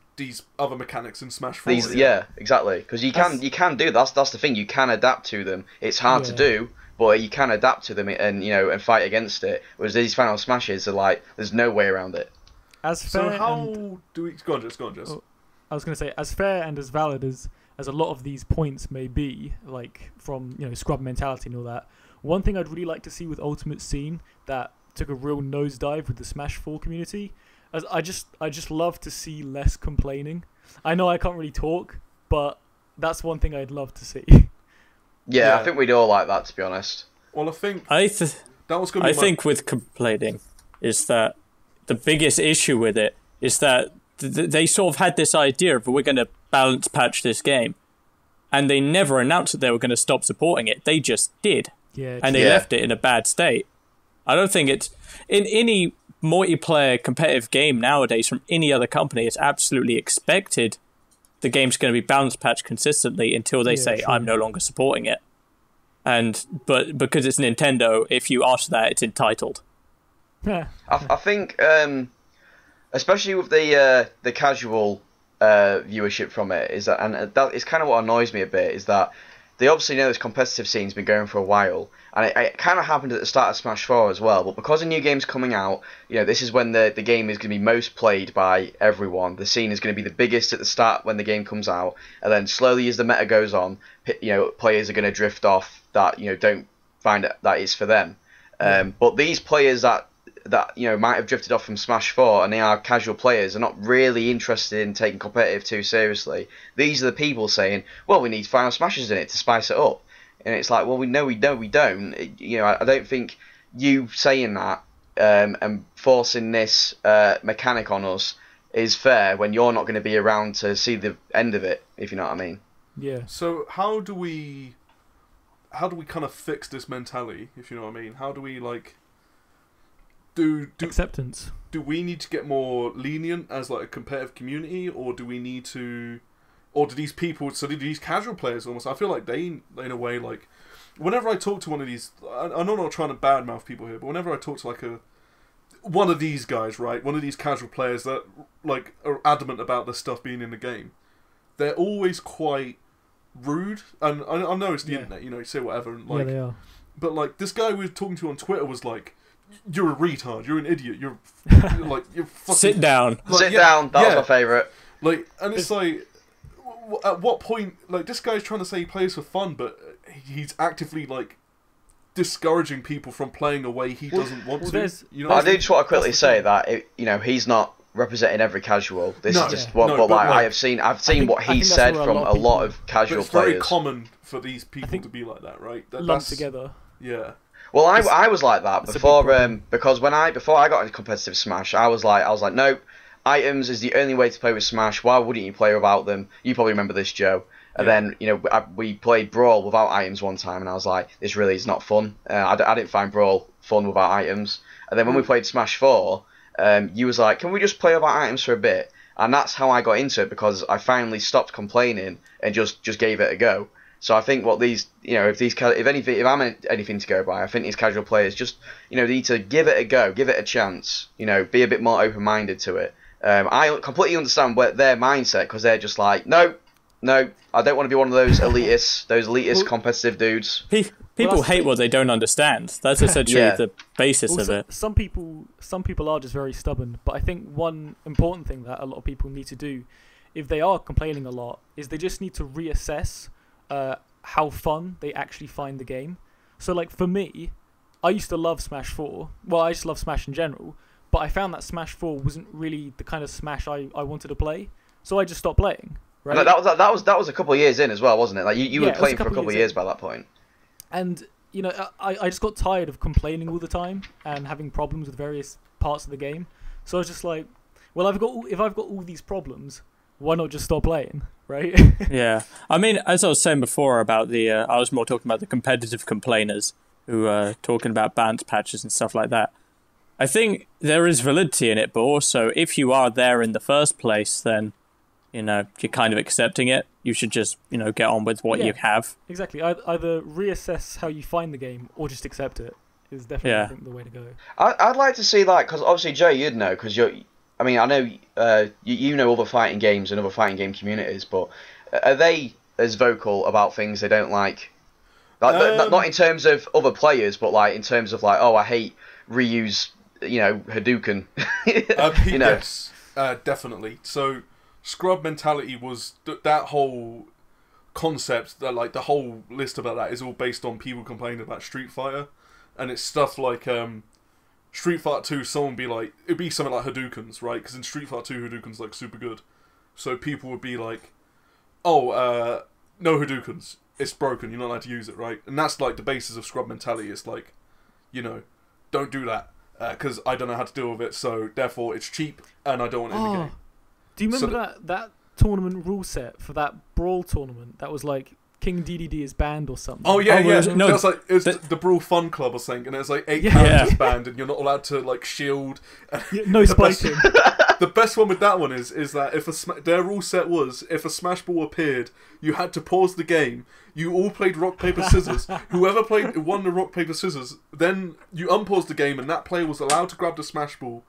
other mechanics in Smash 4? Yeah, exactly, because you can do that. That's the thing, you can adapt to them. It's hard to do, but you can adapt to them and, you know, and fight against it. Whereas these Final Smashes are like, there's no way around it. So how do we go on, Jess? Oh, I was going to say, as fair and as valid as a lot of these points may be, like, from, you know, scrub mentality and all that, one thing I'd really like to see with Ultimate Scene that took a real nosedive with the Smash 4 community, as I just love to see less complaining. I know I can't really talk, but that's one thing I'd love to see. Yeah, I think we'd all like that, to be honest. Well, I think that was going to be think with complaining is that the biggest issue with it is that they sort of had this idea of, we're going to balance patch this game, and they never announced that they were going to stop supporting it. They just did, and they left it in a bad state. I don't think it's in any multiplayer competitive game nowadays from any other company. It's absolutely expected the game's going to be balance patched consistently until they say, I'm no longer supporting it. But because it's Nintendo, if you ask that, it's entitled. I think, especially with the casual viewership from it, is that, and that is kind of what annoys me a bit, is that they obviously know this competitive scene's been going for a while, and it kind of happened at the start of Smash 4 as well, but because a new game's coming out, you know, this is when the game is going to be most played by everyone. The scene is going to be the biggest at the start when the game comes out, and then slowly as the meta goes on, you know, players are going to drift off that, you know, don't find that it's for them. But these players that you know might have drifted off from Smash 4 and they are casual players, are not really interested in taking competitive too seriously. These are the people saying, well, we need Final Smashes in it to spice it up. And it's like, well, we don't. You know, I don't think you saying that and forcing this mechanic on us is fair when you're not going to be around to see the end of it, if you know what I mean. Yeah. So how do we kind of fix this mentality, if you know what I mean? How do we, like, do acceptance? Do we need to get more lenient as, like, a competitive community, or do we need to, or do these people, so do these casual players almost, I feel like they, in a way, like, whenever I talk to one of these, I'm not trying to badmouth people here, but whenever I talk to, like, one of these guys, right, one of these casual players that, like, are adamant about this stuff being in the game, they're always quite rude, and I know it's the internet, you know, you say whatever, and, like, they are. But, like, this guy we were talking to on Twitter was like, you're a retard, you're an idiot, you're like, you're fucking... Sit down. Like, Sit down, that was my favourite. Like, and it's like, at what point, like, this guy's trying to say he plays for fun, but he's actively, like, discouraging people from playing a way he doesn't want to. You know, I do just want to quickly say that, you know, he's not representing every casual. This No, is just yeah. what, No, but but, like, like, I've seen what he that's said where from a lot of But casual it's very players. common for these people to be like that, right? Lumped together. Yeah. Well, I was like that before, because before I got into competitive Smash, I was like, no, items is the only way to play with Smash. Why wouldn't you play without them? You probably remember this, Joe. And then, you know, we played Brawl without items one time, and I was like, this really is not fun. I didn't find Brawl fun without items. And then when we played Smash 4, you was like, can we just play without items for a bit? And that's how I got into it, because I finally stopped complaining and just gave it a go. So I think what these, you know, if I'm anything to go by, I think these casual players just, you know, need to give it a go, give it a chance, you know, be a bit more open-minded to it. I completely understand their mindset, because they're just like, no, I don't want to be one of those elitist competitive dudes. People hate what they don't understand. That's essentially the basis of it. Some people are just very stubborn, but I think one important thing that a lot of people need to do, if they are complaining a lot, is they just need to reassess how fun they actually find the game. So, like, for me, I used to love Smash 4. Well, I just love Smash in general, but I found that Smash 4 wasn't really the kind of Smash I wanted to play, so I just stopped playing. Right? No, that was a couple of years in as well, wasn't it? Like you were playing for a couple of years by that point. And you know, I just got tired of complaining all the time and having problems with various parts of the game. So I was just like, well, if I've got all these problems, why not just stop playing, right? Yeah, I mean, as I was saying before about I was more talking about the competitive complainers who are talking about balance patches and stuff like that. I think there is validity in it, but also if you are there in the first place, then, you know, you're kind of accepting it. You should just, you know, get on with what you have. Exactly. Either reassess how you find the game or just accept it is definitely, I think, the way to go. I'd like to see that, because obviously, Jay, you'd know, because I mean, I know you know other fighting games and other fighting game communities, but are they as vocal about things they don't like? Like not in terms of other players, but like in terms of like, oh, I hate reuse, you know, Hadouken. You know? Yes, definitely. So scrub mentality was that whole concept, that like the whole list about that is all based on people complaining about Street Fighter, and it's stuff like Street Fighter 2. Someone be like, it'd be something like Hadoukens, right? Because in Street Fighter 2, Hadouken's like super good, so people would be like, oh, no Hadoukens, it's broken, you're not allowed to use it, right? And that's like the basis of scrub mentality. It's like, you know, don't do that because I don't know how to deal with it, so therefore it's cheap and I don't want it in the game. Do you remember that tournament rule set for that Brawl tournament that was like King DDD is banned or something? Oh yeah, yeah. No, it was like it was the Brawl Fun Club or something, and it was like 8 characters banned, and you're not allowed to like shield. No spiking. The best one with that one is that if their rule set was, if a Smash Ball appeared, you had to pause the game. You all played rock paper scissors. Whoever won the rock paper scissors, then you unpaused the game, and that player was allowed to grab the Smash Ball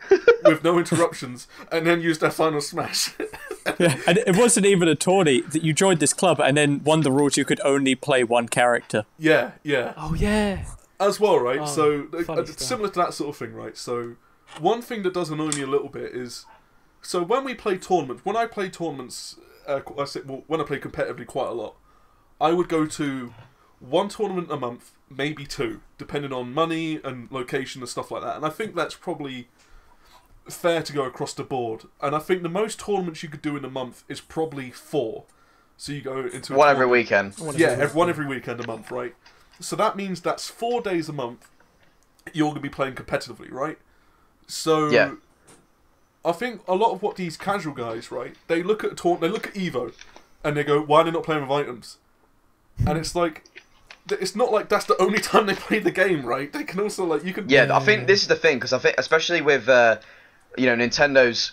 with no interruptions, and then use their final smash. Yeah, and it wasn't even a tourney. That you joined this club, and then one of the rules you could only play one character. Yeah, yeah. Oh yeah. As well, right? Oh, so similar to that sort of thing, right? So one thing that does annoy me a little bit is, so when we play tournaments, when I play tournaments, when I play competitively quite a lot, I would go to one tournament a month, maybe two, depending on money and location and stuff like that. And I think that's probably fair to go across the board. And I think the most tournaments you could do in a month is probably 4. So you go into one every weekend. One every weekend a month, right? So that means that's 4 days a month you're going to be playing competitively, right? So I think a lot of what these casual guys, right, they look at they look at Evo and they go, why are they not playing with items? And it's like, it's not like that's the only time they play the game, right? They can also like, you can. Yeah, I think this is the thing, because I think especially with you know, Nintendo's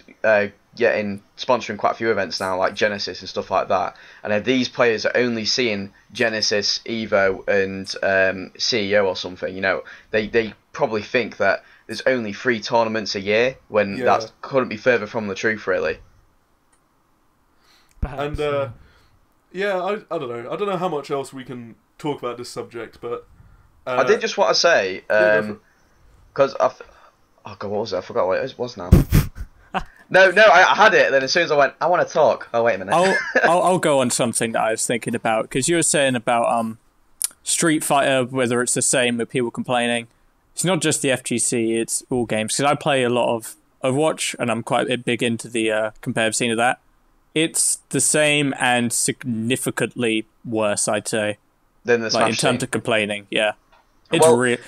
sponsoring quite a few events now, like Genesis and stuff like that, and if these players are only seeing Genesis, Evo, and CEO or something, you know, they probably think that there's only 3 tournaments a year, when that couldn't be further from the truth, really. Perhaps, and I don't know. I don't know how much else we can talk about this subject, but I did just want to say, because oh god, what was it? I forgot what it was now. No, I had it. Then as soon as I went, I want to talk. Oh wait a minute. I'll go on something that I was thinking about, because you were saying about Street Fighter, whether it's the same with people complaining. It's not just the FGC; it's all games. Because I play a lot of Overwatch, and I'm quite big into the competitive scene of that. It's the same and significantly worse, I'd say. Than the Smash in terms scene. of complaining, yeah. It's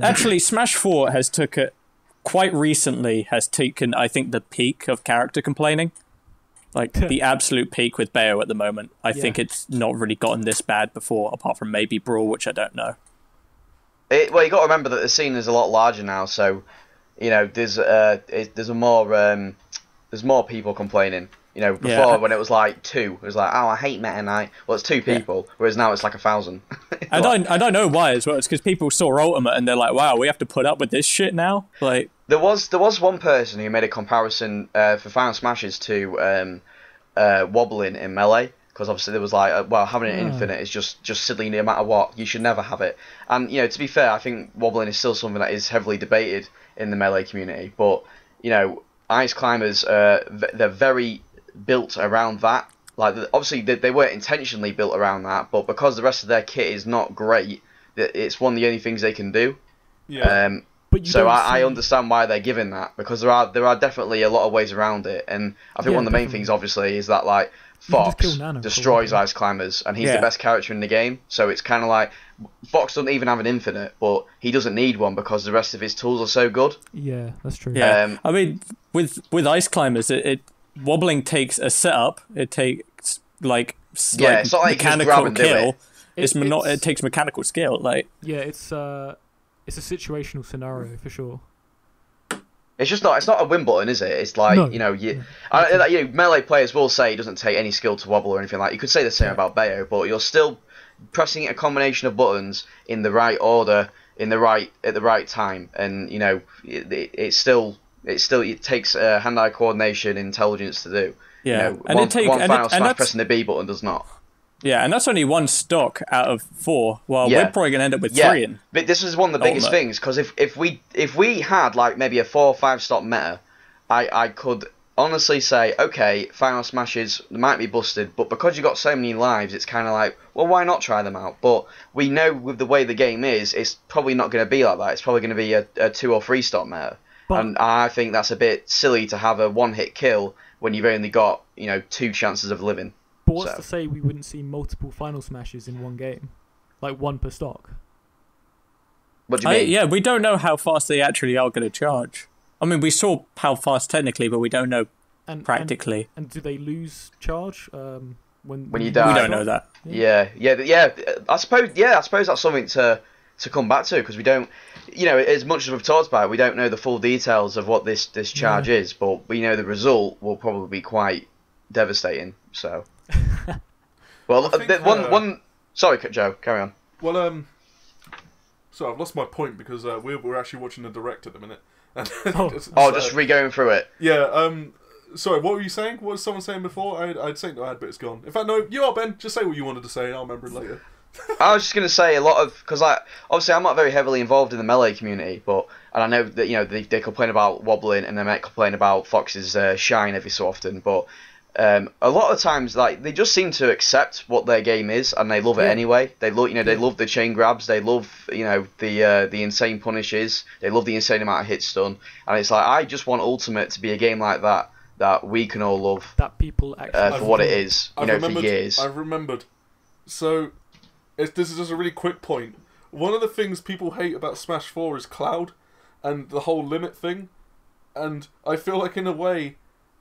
actually, Smash 4 has quite recently has taken, I think, the peak of character complaining. Like, the absolute peak with Bayo at the moment. I think it's not really gotten this bad before, apart from maybe Brawl, which I don't know. Well, you got to remember that the scene is a lot larger now, so, you know, there's more people complaining. You know, before when it was like 2, it was like, oh, I hate Meta Knight. Well, it's 2 people, whereas now it's like 1,000. I don't know why as well. It's because people saw Ultimate and they're like, wow, we have to put up with this shit now. Like, there was one person who made a comparison for Final Smashes to wobbling in Melee, because obviously there was like, well, having it infinite is just silly no matter what. You should never have it. And you know, to be fair, I think wobbling is still something that is heavily debated in the Melee community. But you know, Ice Climbers, they're very built around that. Like, obviously they weren't intentionally built around that, but because the rest of their kit is not great, it's one of the only things they can do. Yeah. So I understand why they're given that, because there are definitely a lot of ways around it, and I think one of the main things obviously is that like Fox destroys Ice Climbers, and he's the best character in the game. So it's kind of like Fox doesn't even have an infinite, but he doesn't need one because the rest of his tools are so good. Yeah, that's true. Yeah, I mean, with Ice Climbers, wobbling takes a setup. It takes it's not like mechanical skill. It takes mechanical skill. Like, yeah, it's a situational scenario for sure. It's just not. It's not a win button, is it? It's like Melee players will say it doesn't take any skill to wobble or anything like. You could say the same about Bayo, but you're still pressing a combination of buttons in the right order, at the right time, and you know it takes hand-eye coordination, intelligence to do. Yeah, you know, one final smash pressing the B button does not. Yeah, and that's only one stock out of 4. Well, we're probably going to end up with 3. But this is one of the biggest things, because if we had like maybe a 4 or 5 stock meta, I could honestly say, okay, Final Smashes might be busted, but because you got so many lives, it's kind of like, well, why not try them out? But we know with the way the game is, it's probably not going to be like that. It's probably going to be a 2 or 3 stock meta. And I think that's a bit silly to have a one-hit kill when you've only got, 2 chances of living. But what's to say we wouldn't see multiple Final Smashes in one game? Like 1 per stock? What do you mean? Yeah, we don't know how fast they actually are going to charge. I mean, we saw how fast technically, but we don't know practically. And do they lose charge when you die? We don't know that. Yeah. I suppose that's something to come back to, because we don't, as much as we've talked about it, we don't know the full details of what this charge is, but we know the result will probably be quite devastating. So, well, one. Sorry, Joe, carry on. Well, so I've lost my point because we're actually watching the direct at the minute. Just re-going through it. Yeah. Sorry, what were you saying? What was someone saying before? I'd say no, but it's gone. In fact, no, you are, Ben. Just say what you wanted to say. I'll remember it later. I was just going to say because obviously I'm not very heavily involved in the Melee community, and I know that they complain about wobbling and they might complain about Fox's shine every so often, but a lot of times they just seem to accept what their game is and they love it anyway. They love they love the chain grabs, they love the insane punishes, they love the insane amount of hit stun, and it's like, I just want Ultimate to be a game like that we can all love, that people actually for what it is, for years. I've remembered. So this is just a really quick point. One of the things people hate about Smash 4 is Cloud and the whole limit thing, and I feel like in a way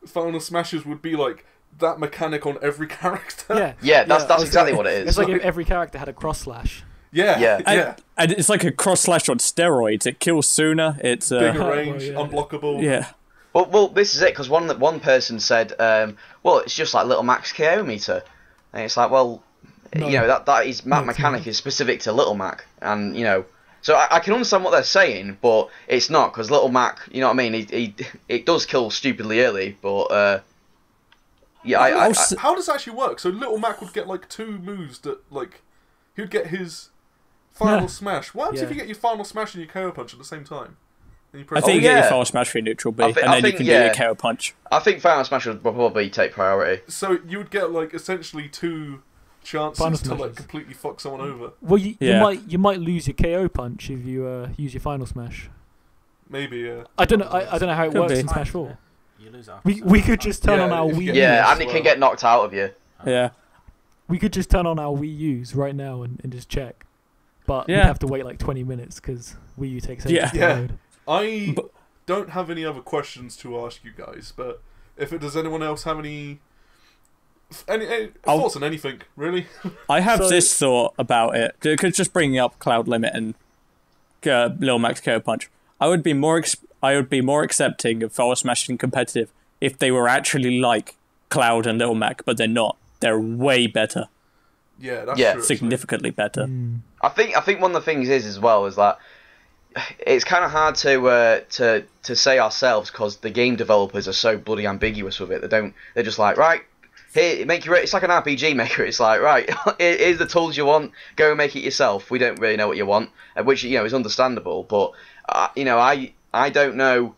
Final Smashes would be like that mechanic on every character. Yeah, that's exactly what it is. It's like if every character had a cross slash. Yeah. And it's like a cross slash on steroids. It kills sooner. It's bigger range, unblockable. Yeah. Well, this is it, because one person said, well, it's just like Little Mac's KO meter, and it's like, well, that is mechanic is specific to Little Mac, and so I can understand what they're saying, but it's not, because Little Mac, you know what I mean? It does kill stupidly early, but how does that actually work? So Little Mac would get like 2 moves that he would get his final smash. What happens if you get your final smash and your KO punch at the same time? I think you get your final smash for your neutral B, and then you can do your KO punch. I think final smash would probably take priority. So you would get essentially 2 chances to completely fuck someone over. Well, you might lose your KO punch if you use your final smash. Maybe, yeah. I don't know. I don't know how it works be. in Smash 4. You lose after We could just turn on our Wii U's. Yeah, and it can get knocked out of you. Yeah. We could just turn on our Wii U's right now and just check. But we'd have to wait like 20 minutes because Wii U takes ages to load. I don't have any other questions to ask you guys, but does anyone else have any thoughts on anything, really? I have this thought about it, because just bringing up Cloud Limit and Lil Max KO Punch, I would be more accepting of Forward Smash in competitive if they were actually like Cloud and Lil Mac, but they're not. They're way better. Yeah, that's true. Significantly better. I think one of the things is as well is that it's kind of hard to say ourselves because the game developers are so bloody ambiguous with it. They're just like, right, here, it's like an RPG maker. It's like, right, here's the tools you want. Go and make it yourself. We don't really know what you want, which is understandable. But I don't know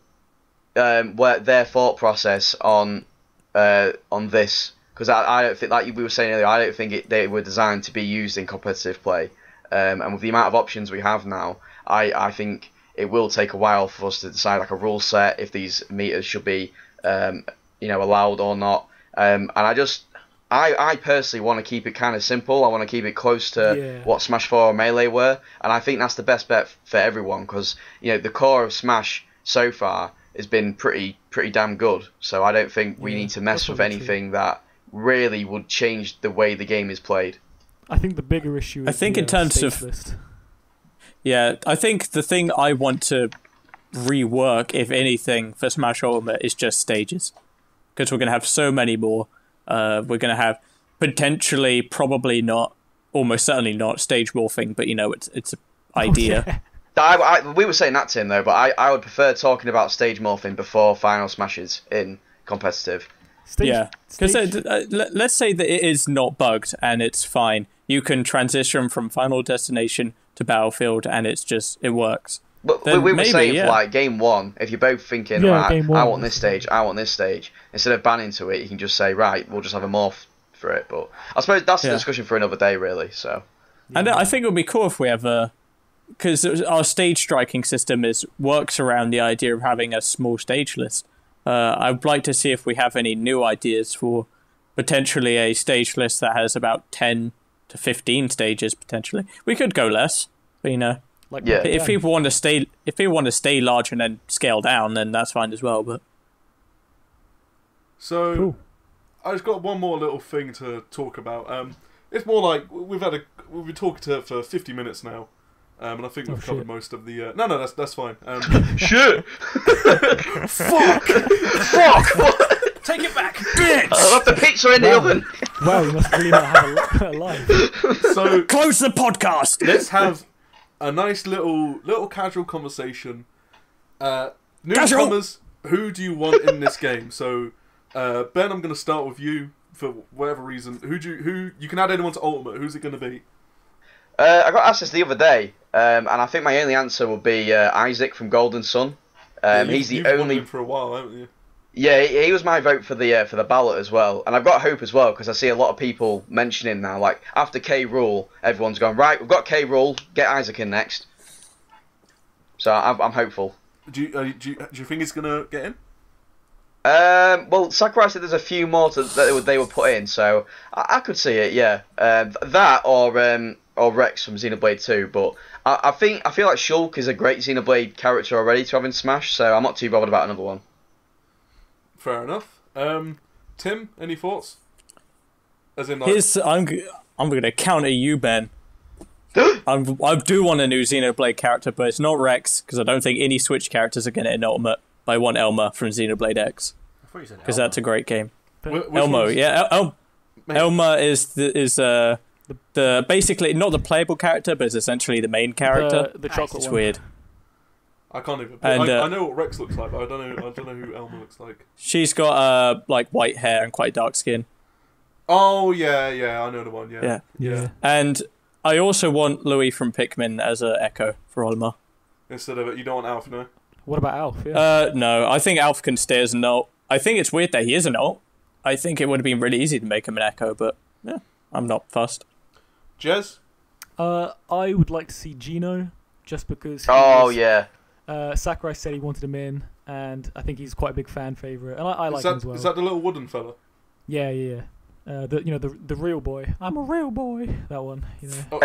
what their thought process on this, because I don't think, like we were saying earlier, I don't think they were designed to be used in competitive play. And with the amount of options we have now, I think it will take a while for us to decide like a rule set if these meters should be allowed or not. And I personally want to keep it kind of simple. I want to keep it close to what Smash 4 or Melee were, and I think that's the best bet for everyone, because the core of Smash so far has been pretty damn good. So I don't think we need to mess with anything that really would change the way the game is played. I think the bigger issue is in terms of list. Yeah, I think the thing I want to rework, if anything, for Smash Ultimate is just stages, because we're going to have so many more. We're going to have potentially, probably not, almost certainly not stage morphing, but it's an idea. We were saying that, Tim, though, but I would prefer talking about stage morphing before final smashes in competitive. Because let's say that it is not bugged and it's fine. You can transition from Final Destination to Battlefield and it works. But we were saying for like game one, if you're both thinking, right, I want this stage, instead of banning to it, you can just say, right, we'll just have a morph for it. But I suppose that's a discussion for another day, really. So, and I think it would be cool if we have because our stage striking system works around the idea of having a small stage list. I would like to see if we have any new ideas for potentially a stage list that has about 10 to 15 stages potentially. We could go less, but if people want to stay large and then scale down, then that's fine as well. But so cool. I just got one more little thing to talk about. It's more like we've been talking to it for 50 minutes now. And I think we've covered most of the... No, that's fine. Shit! Fuck! What? Take it back, bitch! I left the pizza in the oven. Wow, you must really not have a life. So close the podcast. Let's have a nice little casual conversation. Newcomers, who do you want in this game? So, Ben, I'm going to start with you for whatever reason. Who you can add anyone to Ultimate? Who's it going to be? I got asked this the other day, and I think my only answer would be Isaac from Golden Sun. He's the only. Him for a while, haven't you? Yeah, he was my vote for the ballot as well, and I've got hope as well because I see a lot of people mentioning now. Like after K. Rool, everyone's gone right. We've got K. Rool. Get Isaac in next. So I'm hopeful. Do you think he's gonna get in? Well, Sakurai said there's a few more that they would put in, so I could see it. Yeah, that or Rex from Xenoblade 2, but I feel like Shulk is a great Xenoblade character already to have in Smash, so I'm not too bothered about another one. Fair enough. Tim, any thoughts? As in, like... I'm going to counter you, Ben. I do want a new Xenoblade character, but it's not Rex, because I don't think any Switch characters are going to in Ultimate. But I want Elma from Xenoblade X, because that's a great game. Elmo, yeah. Elma is the basically not the playable character, but it's essentially the main character. The chocolate it's one. weird. I can't even. And, I know what Rex looks like, but I don't know who Elma looks like. She's got like white hair and quite dark skin. Oh yeah, I know the one. Yeah. And I also want Louis from Pikmin as a Echo for Elma. Instead of it, you don't want Alf, no? What about Alf? Yeah. No, I think Alf can stay as an ult. I think it's weird that he is an ult. I think it would have been really easy to make him an Echo, but yeah, I'm not fussed. Jez? I would like to see Gino, just because. Oh yeah. Sakurai said he wanted him in, and I think he's quite a big fan favorite, and I like him as well. Is that the little wooden fella? Yeah. The real boy. I'm a real boy. That one.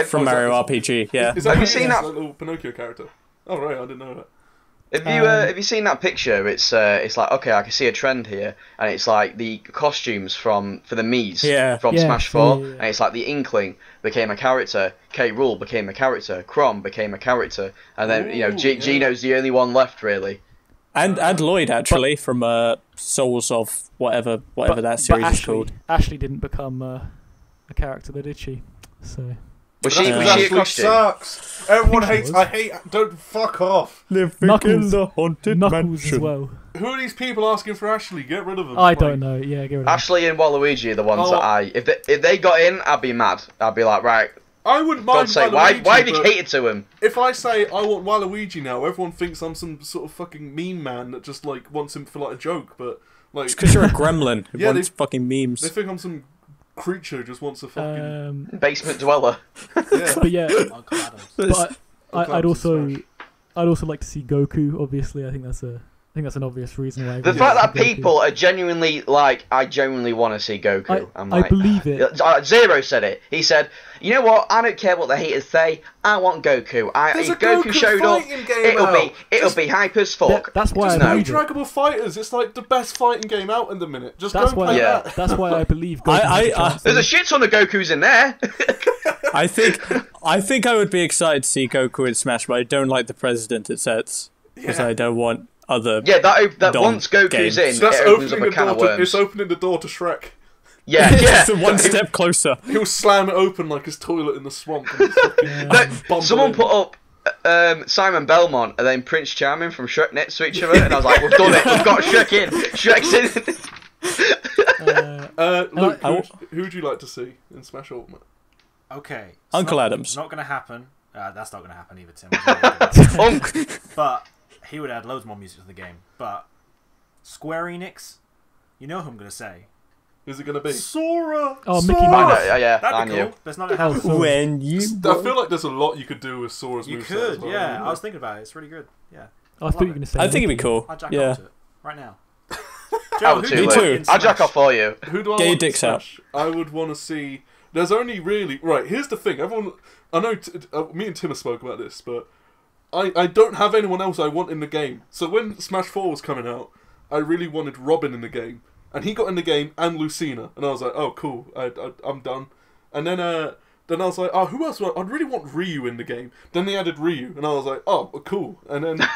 From Mario RPG. Yeah. Is that Have you seen that little Pinocchio character? Oh right, I didn't know that. Have you seen that picture? It's like, okay, I can see a trend here, and it's like the costumes for the Miis from Smash 4, and it's like the Inkling became a character, K. Rool became a character, Chrom became a character, and then Gino's the only one left really. And Lloyd actually from Souls of whatever that series is called. Ashley didn't become a character, though, did she? So. Was she a costume? Sucks. Everyone hates. I hate. Don't fuck off. Knuckles, in the haunted Knuckles mansion. as well. Who are these people asking for Ashley? Get rid of them. I don't know. Yeah, get rid of them. Ashley and Waluigi are the ones that if they got in, I'd be mad. I'd be like, right. I wouldn't mind. God's sake, why have you catered to him? If I say I want Waluigi now, everyone thinks I'm some sort of fucking meme man that just like wants him for like a joke. But like, it's because you're a gremlin who wants fucking memes. They think I'm some creature just wants a fucking basement dweller. Yeah. But yeah, Uncle Adams. but I'd also like to see Goku. Obviously, I think that's an obvious reason why. The fact that people are genuinely like, I genuinely want to see Goku. I believe it. Zero said it. He said, "You know what? I don't care what the haters say. I want Goku. If Goku showed up, it'll be hype as fuck." That's why just I believe Draggable Fighters. It's like the best fighting game out in the minute. Just that's go why. play that. That's why I believe Goku. There's a shit ton of Gokus in there. I think I would be excited to see Goku in Smash, but I don't like the president it sets because I don't want other. Yeah, that once Goku's in, so that's it opens up a can of worms. It's opening the door to Shrek. Yeah. It's one step closer. He'll slam it open like his toilet in the swamp. Someone put up Simon Belmont and then Prince Charming from Shrek next to each other, and I was like, we've done it. We've got Shrek in. Shrek's in. Luke, who would you like to see in Smash Ultimate? Okay. Uncle Adams. Not going to happen. That's not going to happen either, Tim. But he would add loads more music to the game. But Square Enix, you know who I'm going to say. Who's it going to be? Sora! Oh, Mickey Mouse. That'd be cool. That's not going to happen. I feel like there's a lot you could do with Sora's moveset. You could, well, yeah. I was thinking about it. It's really good. Yeah. I thought you were going to say. think it'd be cool. I'd jack yeah. off to it right now. Joe, Me too. I'll jack off for you. Who do I Get your want dicks to out. Smash? I would want to see. There's only really right. Here's the thing. Everyone, I know. Me and Tim have spoke about this, but I don't have anyone else I want in the game. So when Smash 4 was coming out, I really wanted Robin in the game, and he got in the game and Lucina, and I was like, oh cool, I'm done. And then I was like, oh, who else? I'd really want Ryu in the game. Then they added Ryu, and I was like, oh, cool. And then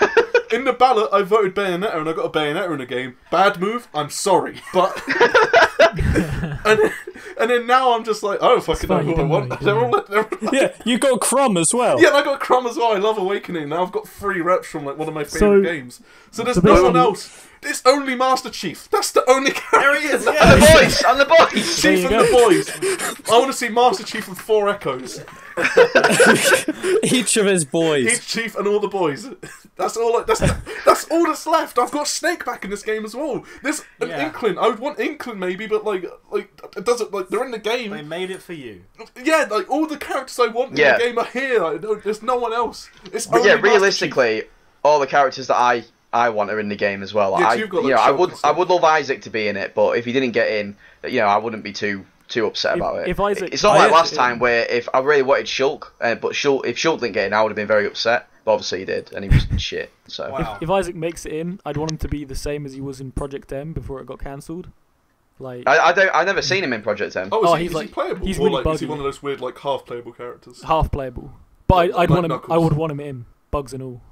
in the ballot, I voted Bayonetta, and I got a Bayonetta in the game. Bad move. I'm sorry, but. And then now I'm just like, I don't fucking know who I want. Yeah, you got Chrom as well. Yeah, and I got Chrom as well. I love Awakening. Now I've got 3 reps from like one of my favourite games. So there's no one else. It's only Master Chief. That's the only character. There he is. And the boys. Chief and the boys. I want to see Master Chief and 4 Echoes. Each of his boys. Each Chief and all the boys. That's all. That's all that's left. I've got Snake back in this game as well. There's an Inkling. I would want Inkling maybe, but like it doesn't they're in the game. They made it for you. Yeah, like all the characters I want in the game are here. Like, there's no one else. It's but only yeah, Master realistically, Chief. All the characters that I want are in the game as well. Yeah, I would love Isaac to be in it, but if he didn't get in, I wouldn't be too upset about it. It's not like last time where if I really wanted Shulk, but if Shulk didn't get in, I would have been very upset. But obviously he did, and he was shit. So wow. If Isaac makes it in, I'd want him to be the same as he was in Project M before it got cancelled. Like I've never seen him in Project M. Oh, is he playable? He's or really is he one of those weird like half playable characters? Half playable, but I would want him in, bugs and all.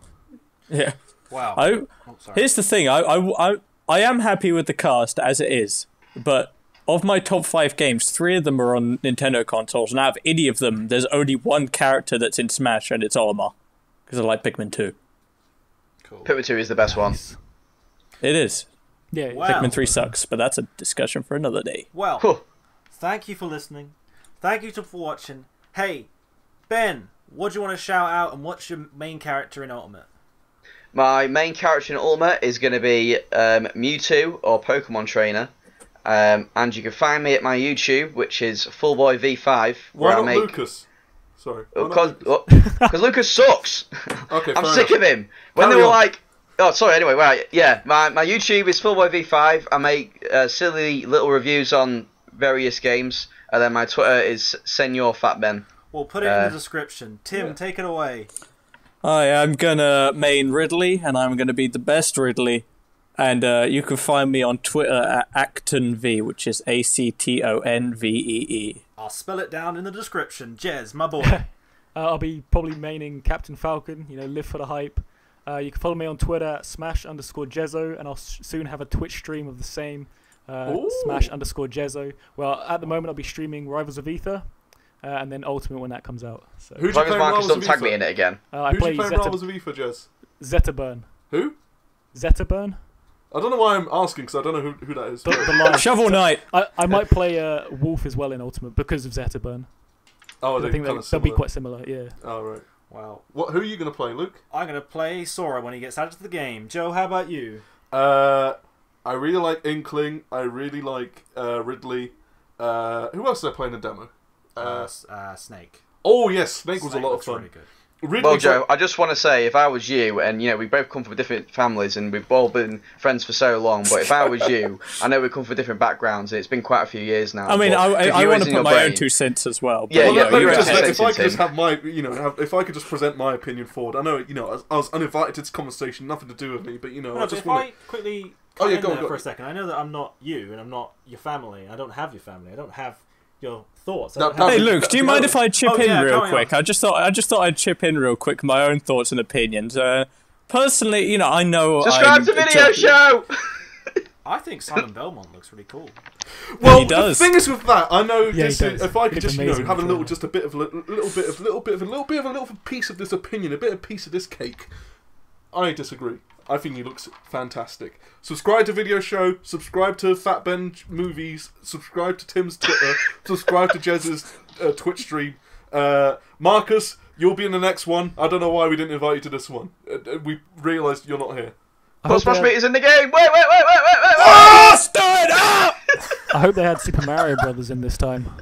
Yeah. Wow. Here's the thing. I am happy with the cast as it is, but of my top 5 games, 3 of them are on Nintendo consoles, and out of any of them, there's only one character that's in Smash, and it's Olimar, because I like Pikmin 2. Cool. Pikmin 2 is the best one. It is. Yeah. Wow. Pikmin 3 sucks, but that's a discussion for another day. Well, thank you for listening. Thank you for watching. Hey, Ben, what do you want to shout out, and what's your main character in Ultimate? My main character in Ultimate is going to be Mewtwo or Pokemon Trainer. And you can find me at my YouTube, which is FullBoyV5. Why not Lucas? Sorry. Because Lucas sucks. Okay, I'm sick of him. When they were like, oh, sorry. Anyway, right, yeah. My YouTube is Fullboy V5. I make silly little reviews on various games, and then my Twitter is Senor Fat Ben. We'll put it in the description. Tim, take it away. I am gonna main Ridley, and I'm gonna be the best Ridley. And you can find me on Twitter at ActionVee, which is ACTONVEE. I'll spell it down in the description. Jez, my boy. I'll be probably maining Captain Falcon, live for the hype. You can follow me on Twitter at @smash_Jezo, and I'll soon have a Twitch stream of the same, /Jezo. Well, at the moment I'll be streaming Rivals of Aether, and then Ultimate when that comes out. So. Who'd you play Marcus don't tag me in it again. I play Rivals of Aether, Jez? Zetaburn. Who? Zetaburn. I don't know why I'm asking, because I don't know who that is. The Shovel Knight. I might play Wolf as well in Ultimate because of Zetaburn. Oh, I think they'll be quite similar, yeah. Oh, right. Wow. Who are you going to play, Luke? I'm going to play Sora when he gets added to the game. Joe, how about you? I really like Inkling. I really like Ridley. Who else did I play in the demo? Snake. Oh, yes. Snake was a lot of fun. Really good. Ridley Well, Joe, I just want to say, if I was you, and we both come from different families, and we've all been friends for so long, but if I was you, I know we come from different backgrounds, and it's been quite a few years now. I mean, I want to put my own 2 cents as well. Yeah, if I could just have my, if I could just present my opinion forward. I know, I was uninvited to this conversation, nothing to do with me, but I just want to... quickly go for a second. I know that I'm not you, and I'm not your family. I don't have your family. I don't have your thoughts. Hey Luke, do you mind if I chip in real quick? I just thought I'd chip in real quick my own thoughts and opinions. Personally, I know. Subscribe to Video Show. I think Simon Belmont looks really cool. Well, the thing is with that, I know this is, if I could it's just have a little piece of this opinion, a piece of this cake. I disagree. I think he looks fantastic. Subscribe to Video Show, subscribe to Fat Ben Movies, subscribe to Tim's Twitter, subscribe to Jez's Twitch stream. Marcus, you'll be in the next one. I don't know why we didn't invite you to this one. We realised you're not here. Smash Meat is in the game! Wait! Oh, stop it up! I hope they had Super Mario Brothers in this time.